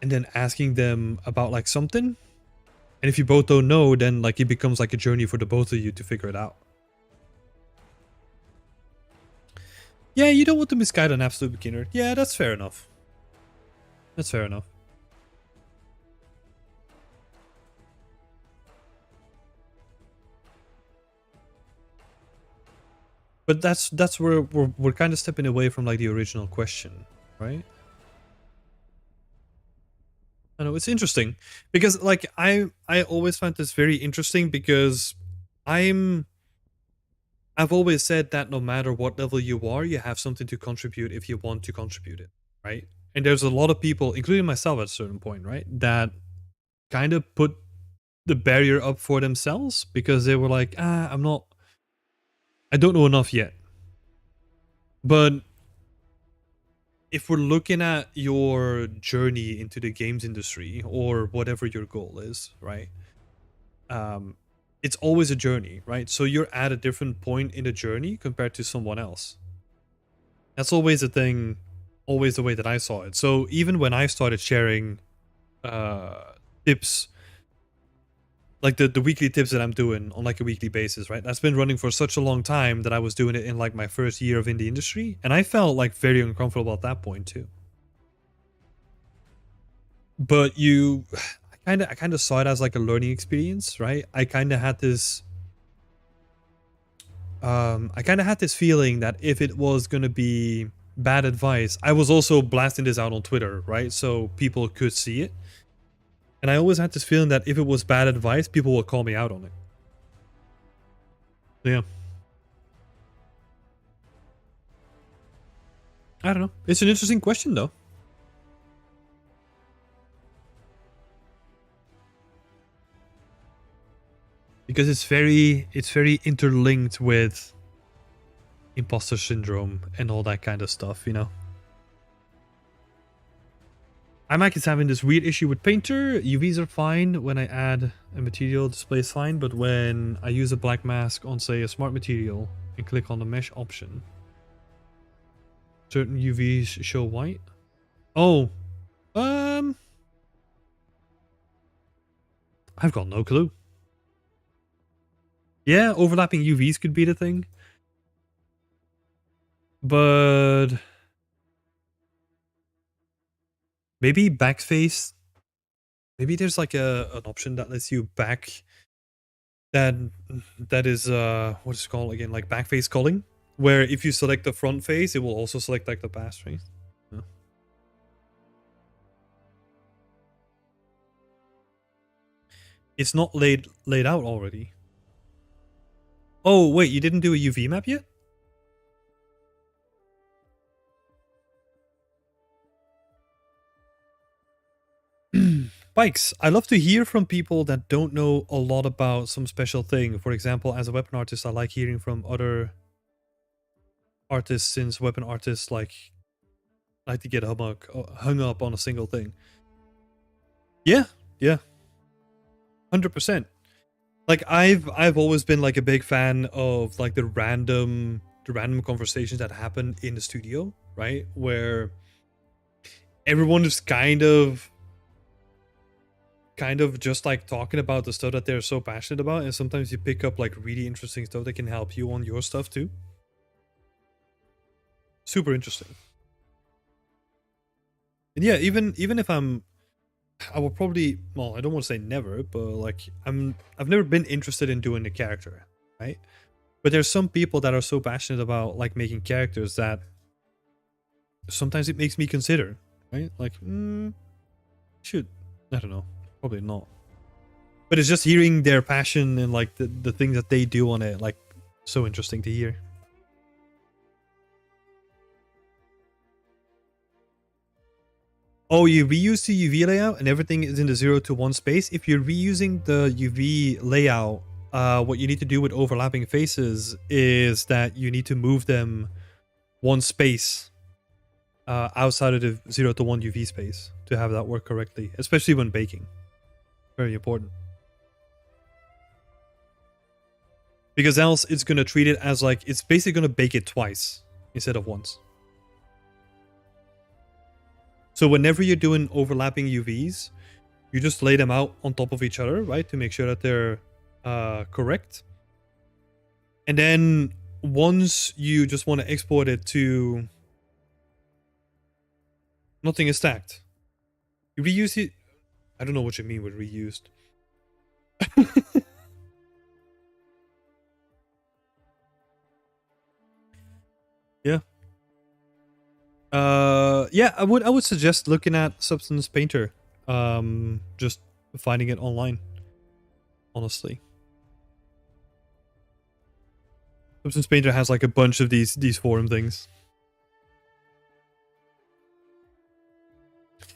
about like something. And if you both don't know, then like it becomes like a journey for the both of you to figure it out. Yeah, you don't want to misguide an absolute beginner. Yeah, that's fair enough. That's fair enough. But that's where we're kind of stepping away from like the original question, right? I know it's interesting because like I always find this very interesting because I'm I've always said that no matter what level you are, you have something to contribute if you want to contribute it, right? And there's a lot of people, including myself at a certain point, right, that kind of put the barrier up for themselves because they were like, I don't know enough yet. But if we're looking at your journey into the games industry or whatever your goal is, right? Um, it's always a journey, right? So you're at a different point in the journey compared to someone else. That's always a thing, always the way that I saw it. So even when I started sharing uh, tips, like the weekly tips that I'm doing on like a weekly basis, right? That's been running for such a long time that I was doing it in like my first year of indie industry, and I felt like very uncomfortable at that point too. But I kind of saw it as like a learning experience, right? I kind of had this feeling that if it was going to be bad advice, I was also blasting this out on Twitter, right? So people could see it. And I always had this feeling that if it was bad advice, people would call me out on it. Yeah. I don't know. It's an interesting question though. Because it's very interlinked with imposter syndrome and all that kind of stuff, you know. iMac is having this weird issue with Painter. UVs are fine when I add a material, display is fine, but when I use a black mask on, say, a smart material and click on the mesh option, certain UVs show white. Oh, I've got no clue. Yeah, overlapping UVs could be the thing, but maybe backface. Maybe there's like an option that lets you back that that is what is it called again, like backface culling, where if you select the front face it will also select like the past face. Yeah. It's not laid out already. Oh, wait, you didn't do a UV map yet? Bikes. I love to hear from people that don't know a lot about some special thing. For example, as a weapon artist, I like hearing from other artists, since weapon artists like to get hung up on a single thing. Yeah, yeah, 100%. Like I've always been like a big fan of like the random conversations that happen in the studio, right? Where everyone is kind of just like talking about the stuff that they're so passionate about, and sometimes you pick up like really interesting stuff that can help you on your stuff too. Super interesting. And yeah, even if I will probably, well, I don't want to say never, but like I've never been interested in doing a character, right? But there's some people that are so passionate about like making characters that sometimes it makes me consider, right? Like, should, I don't know, probably not. But it's just hearing their passion and like the things that they do on it, like so interesting to hear. Oh, you reuse the UV layout and everything is in the 0 to 1 space. If you're reusing the UV layout, what you need to do with overlapping faces is that you need to move them one space outside of the 0 to 1 UV space to have that work correctly, especially when baking. Very important. Because else it's going to treat it as like, it's basically going to bake it twice instead of once. So whenever you're doing overlapping UVs, you just lay them out on top of each other, right? To make sure that they're correct. And then once you just want to export it to... Nothing is stacked. You reuse it... I don't know what you mean with reused. Yeah. Yeah, I would suggest looking at Substance Painter. Just finding it online. Honestly. Substance Painter has like a bunch of these forum things.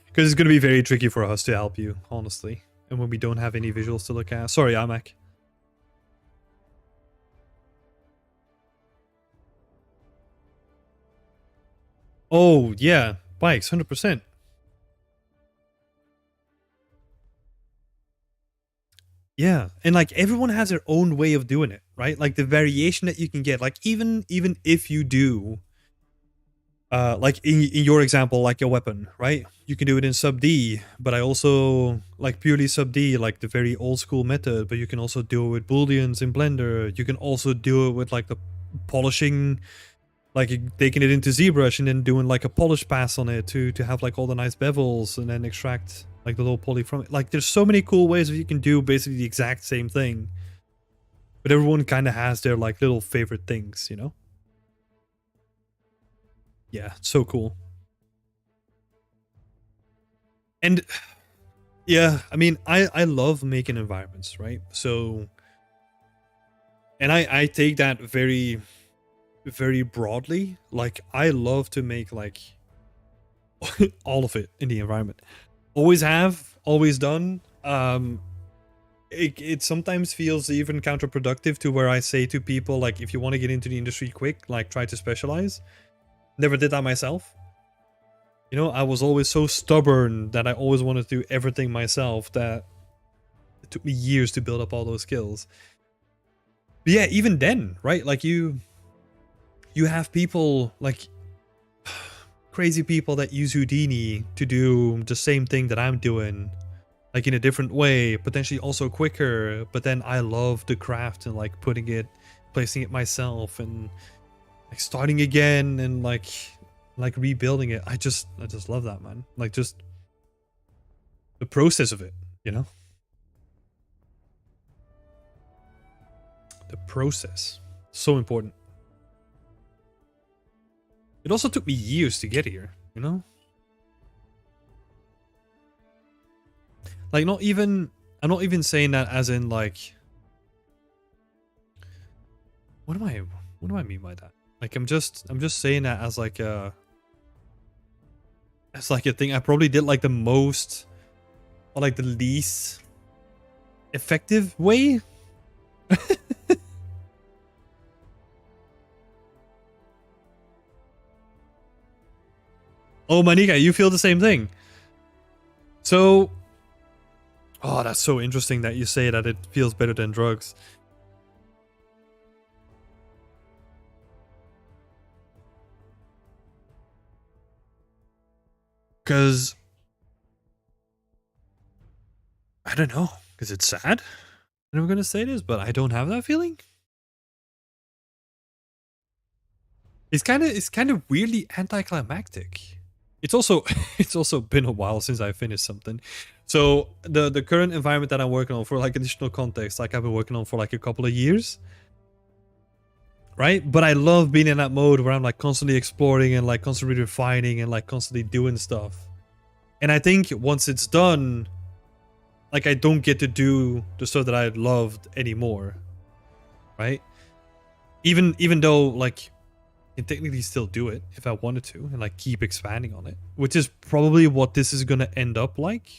Because it's going to be very tricky for us to help you, honestly. And when we don't have any visuals to look at. Sorry, Amak. Oh, yeah. Bikes, 100%. Yeah, and like everyone has their own way of doing it, right? Like the variation that you can get, like even if you do like in your example, like a weapon, right? You can do it in sub D, but I also like purely sub D, like the very old school method, but you can also do it with booleans in Blender. You can also do it with like the polishing, like taking it into ZBrush and then doing like a polish pass on it to have like all the nice bevels and then extract like the little poly from it. Like there's so many cool ways that you can do basically the exact same thing. But everyone kind of has their like little favorite things, you know? Yeah, so cool. And yeah, I mean, I love making environments, right? So, and I take that very, very broadly. Like I love to make like all of it in the environment. Always have, always done. It sometimes feels even counterproductive to where I say to people, like, if you want to get into the industry quick, like try to specialize. Never did that myself. You know, I was always so stubborn that I always wanted to do everything myself that it took me years to build up all those skills. But yeah, even then, right? Like you have people like crazy people that use Houdini to do the same thing that I'm doing, like in a different way, potentially also quicker. But then I love the craft and like placing it myself and like starting again and like rebuilding it. I just love that, man. Like just the process of it, you know? The process. So important. It also took me years to get here, you know? Like not even I'm not even saying that as in like, what do I mean by that? Like I'm just saying that as like a thing I probably did like the most or like the least effective way. Oh, Manika, you feel the same thing. So, oh, that's so interesting that you say that it feels better than drugs. Because, I don't know, because it's sad that I'm going to say this, but I don't have that feeling. It's kind of weirdly anticlimactic. It's also it's also been a while since I finished something. So the current environment that I'm working on, for like additional context, like I've been working on for like a couple of years. Right? But I love being in that mode where I'm like constantly exploring and like constantly refining and like constantly doing stuff. And I think once it's done, like I don't get to do the stuff that I loved anymore. Right? Even though like I can technically still do it if I wanted to and like keep expanding on it, which is probably what this is gonna end up like.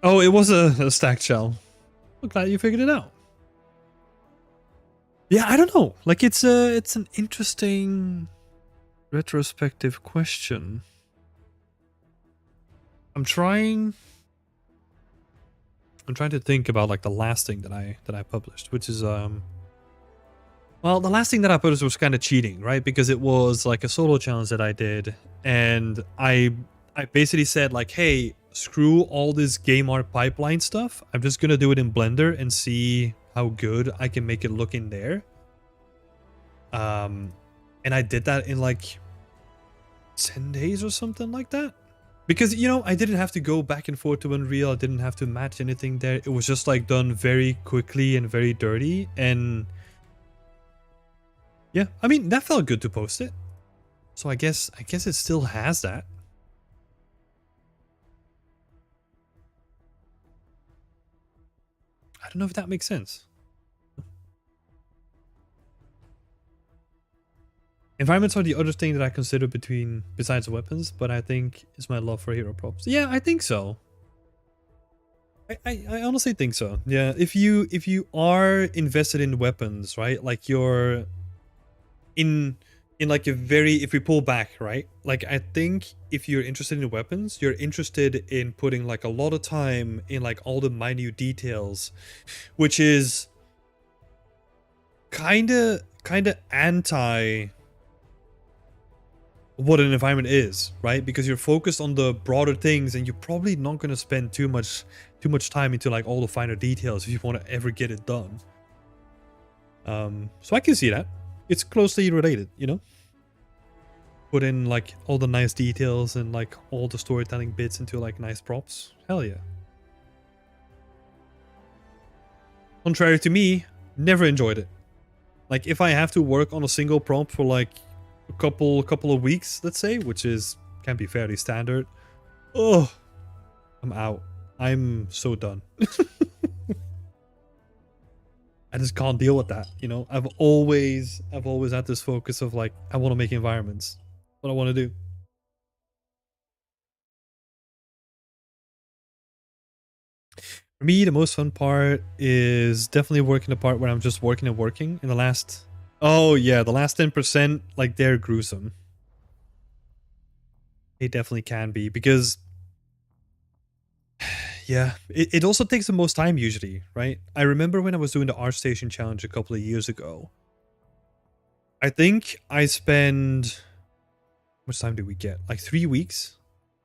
Oh, it was a stacked shell. I'm glad you figured it out. Yeah, I don't know. Like it's an interesting retrospective question. I'm trying to think about like the last thing that I published, which is well, the last thing that I published was kind of cheating, right? Because it was like a solo challenge that I did, and I basically said like, hey, screw all this game art pipeline stuff. I'm just gonna do it in Blender and see how good I can make it look in there. And I did that in like 10 days or something like that. Because, you know, I didn't have to go back and forth to Unreal. I didn't have to match anything there. It was just like done very quickly and very dirty. And yeah, I mean, that felt good to post it. So I guess it still has that. I don't know if that makes sense. Environments are the other thing that I consider besides weapons, but I think is my love for hero props. Yeah, I think so. I honestly think so. Yeah, if you are invested in weapons, right? Like you're in like a very, if we pull back, right? Like I think if you're interested in weapons, you're interested in putting like a lot of time in like all the minute details, which is kind of anti what an environment is, right? Because you're focused on the broader things and you're probably not going to spend too much time into like all the finer details if you want to ever get it done. So I can see that. It's closely related, you know? Put in like all the nice details and like all the storytelling bits into like nice props. Hell yeah. Contrary to me, never enjoyed it. Like if I have to work on a single prompt for like a couple of weeks, let's say, which can be fairly standard. Oh, I'm out. I'm so done. I just can't deal with that, you know. I've always had this focus of like I want to make environments. What I want to do. For me, the most fun part is definitely working the part where I'm just working and working. In the last, oh yeah, the last 10%, like they're gruesome. They definitely can be because yeah, it also takes the most time usually, right? I remember when I was doing the ArtStation challenge a couple of years ago. I think I spend, how much time did we get? Like 3 weeks?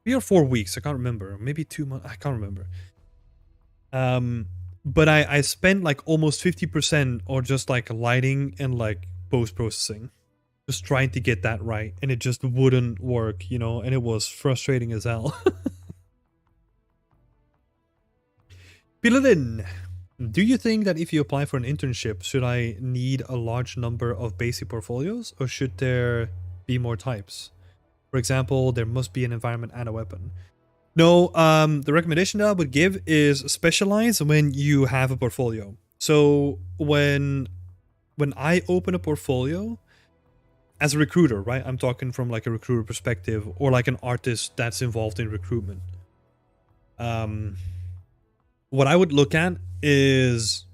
3 or 4 weeks, I can't remember. Maybe 2 months, I can't remember. But I spent like almost 50% or just like lighting and like post-processing. Just trying to get that right, and it just wouldn't work, you know, and it was frustrating as hell. Fill it in. Do you think that if you apply for an internship, should I need a large number of basic portfolios, or should there be more types? For example, there must be an environment and a weapon. No, the recommendation that I would give is specialize when you have a portfolio. So when I open a portfolio as a recruiter, right? I'm talking from like a recruiter perspective, or like an artist that's involved in recruitment. Um, what I would look at is,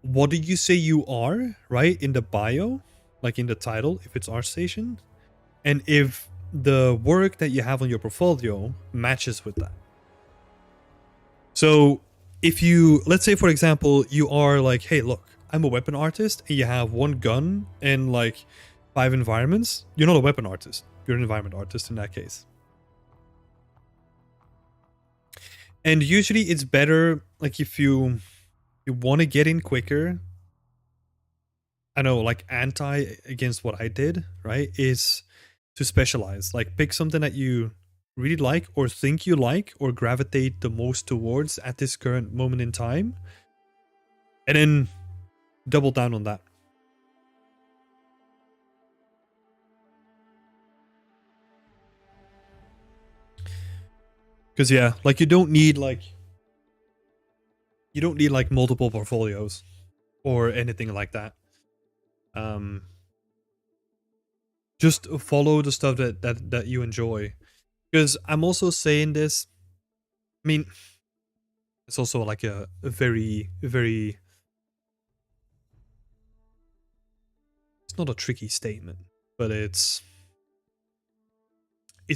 what do you say you are, right? In the bio, like in the title, if it's ArtStation, and if the work that you have on your portfolio matches with that. So if you, let's say for example, you are like, hey, look, I'm a weapon artist, and you have one gun and like 5 environments, you're not a weapon artist. You're an environment artist in that case. And usually it's better, like if you want to get in quicker, I know, like anti against what I did, right, is to specialize. Like pick something that you really like, or think you like, or gravitate the most towards at this current moment in time, and then double down on that. Because yeah, like you don't need like multiple portfolios or anything like that. Um, just follow the stuff that you enjoy. Because I'm also saying this. I mean, it's also like a very, very. It's not a tricky statement, but it's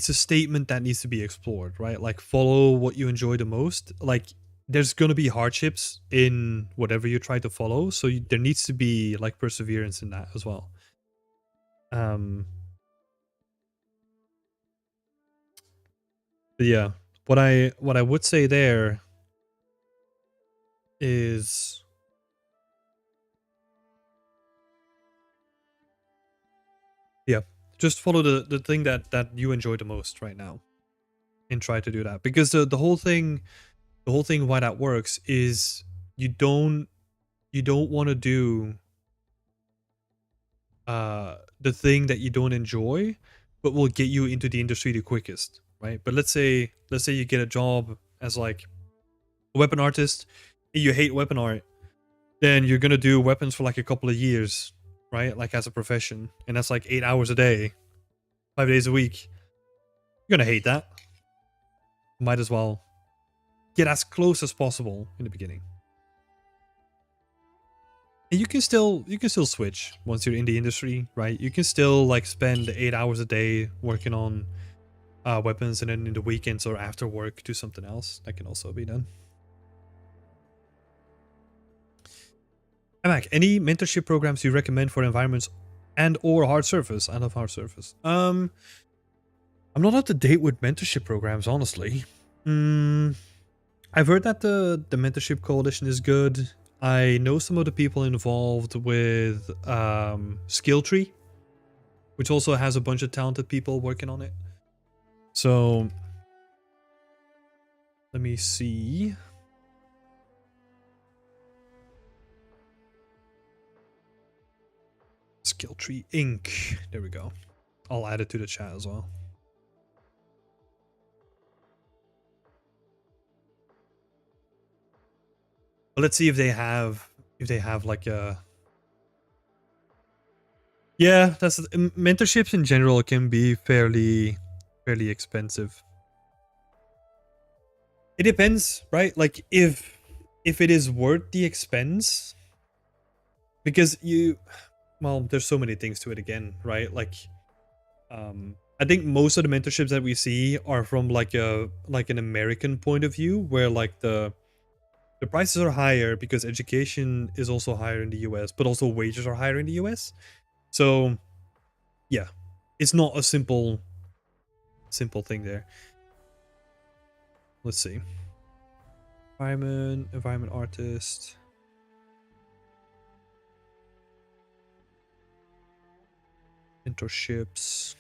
a statement that needs to be explored, right? Like follow what you enjoy the most. Like there's gonna be hardships in whatever you try to follow, so there needs to be like perseverance in that as well. Um, but yeah, what I would say there is, yeah, just follow the thing that you enjoy the most right now, and try to do that, because the whole thing why that works is you don't want to do the thing that you don't enjoy but will get you into the industry the quickest, right? But let's say you get a job as like a weapon artist and you hate weapon art, then you're gonna do weapons for like a couple of years, right? Like as a profession, and that's like 8 hours a day, 5 days a week. You're gonna hate that. Might as well get as close as possible in the beginning. And you can still switch once you're in the industry, right? You can still like spend 8 hours a day working on weapons, and then in the weekends or after work do something else. That can also be done. Mac, any mentorship programs you recommend for environments and or hard surface? I love hard surface. I'm not up to date with mentorship programs, honestly. I've heard that the mentorship coalition is good. I know some of the people involved with Skill Tree, which also has a bunch of talented people working on it. So let me see. Skill Tree Inc. There we go. I'll add it to the chat as well. But let's see if they have like a, yeah, that's mentorships in general can be fairly expensive. It depends, right? Like if it is worth the expense, because well, there's so many things to it again, right? Like I think most of the mentorships that we see are from like an American point of view, where like the prices are higher because education is also higher in the US, but also wages are higher in the US. So yeah, it's not a simple thing there. Let's see. Environment artist. Mentorships.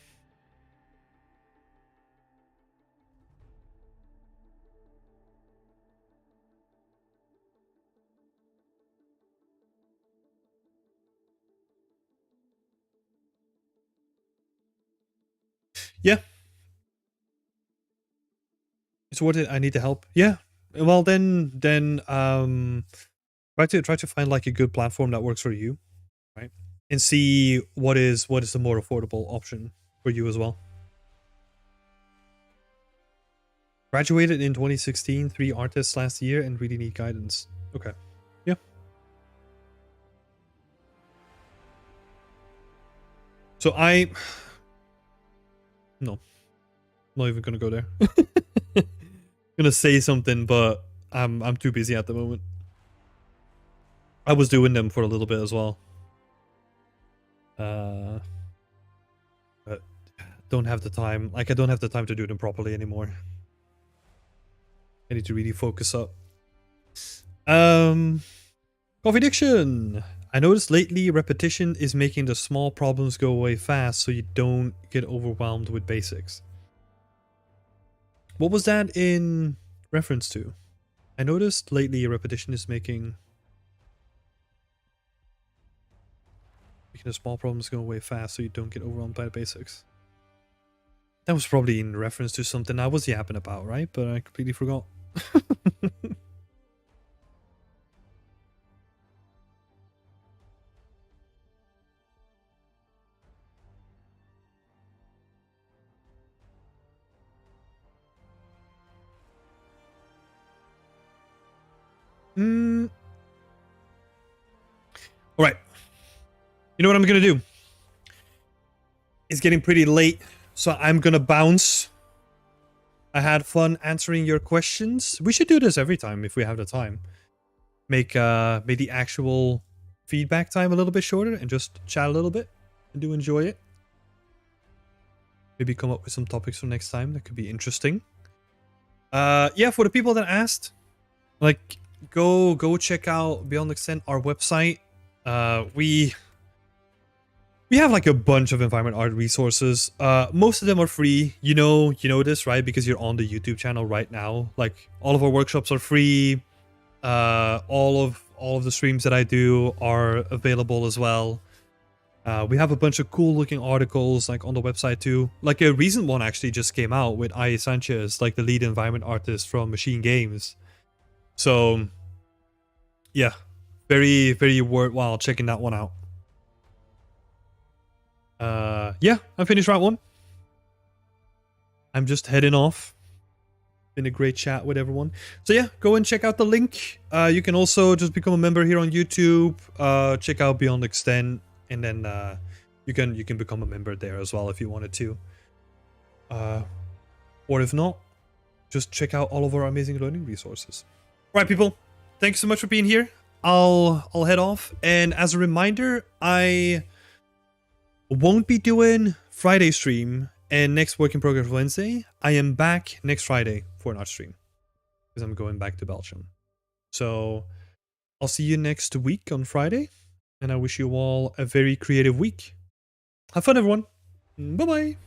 it's worth it. I need the help. Yeah. Well, then try to find like a good platform that works for you, right? And see what is the more affordable option for you as well. Graduated in 2016, 3 artists last year, and really need guidance. Okay. Yeah. So no, I'm not even gonna go there. Gonna say something, but I'm too busy at the moment. I was doing them for a little bit as well. But don't have the time. Like I don't have the time to do them properly anymore. I need to really focus up. Coffee addiction. I noticed lately repetition is making the small problems go away fast so you don't get overwhelmed with basics. What was that in reference to? I noticed lately repetition is making the small problems go away fast so you don't get overwhelmed by the basics. That was probably in reference to something I was yapping about, right? But I completely forgot. All right. You know what I'm going to do? It's getting pretty late, so I'm going to bounce. I had fun answering your questions. We should do this every time if we have the time. Make the actual feedback time a little bit shorter and just chat a little bit. I do enjoy it. Maybe come up with some topics for next time that could be interesting. Yeah, for the people that asked, like, go check out Beyond Extent, our website. We have like a bunch of environment art resources. Most of them are free. You know this, right? Because you're on the YouTube channel right now. Like all of our workshops are free. All of the streams that I do are available as well. We have a bunch of cool looking articles like on the website too. Like a recent one actually just came out with Ai Sanchez, like the lead environment artist from Machine Games. So yeah, very, very worthwhile checking that one out. Yeah, I finished round 1. I'm just heading off. Been a great chat with everyone. So yeah, go and check out the link. You can also just become a member here on YouTube. Check out Beyond Extent, and then you can become a member there as well if you wanted to. Or if not, just check out all of our amazing learning resources. All right, people. Thanks so much for being here. I'll head off, and as a reminder, I won't be doing Friday stream and next work in progress Wednesday. I am back next Friday for an art stream because I'm going back to Belgium. So I'll see you next week on Friday, and I wish you all a very creative week. Have fun, everyone. Bye bye.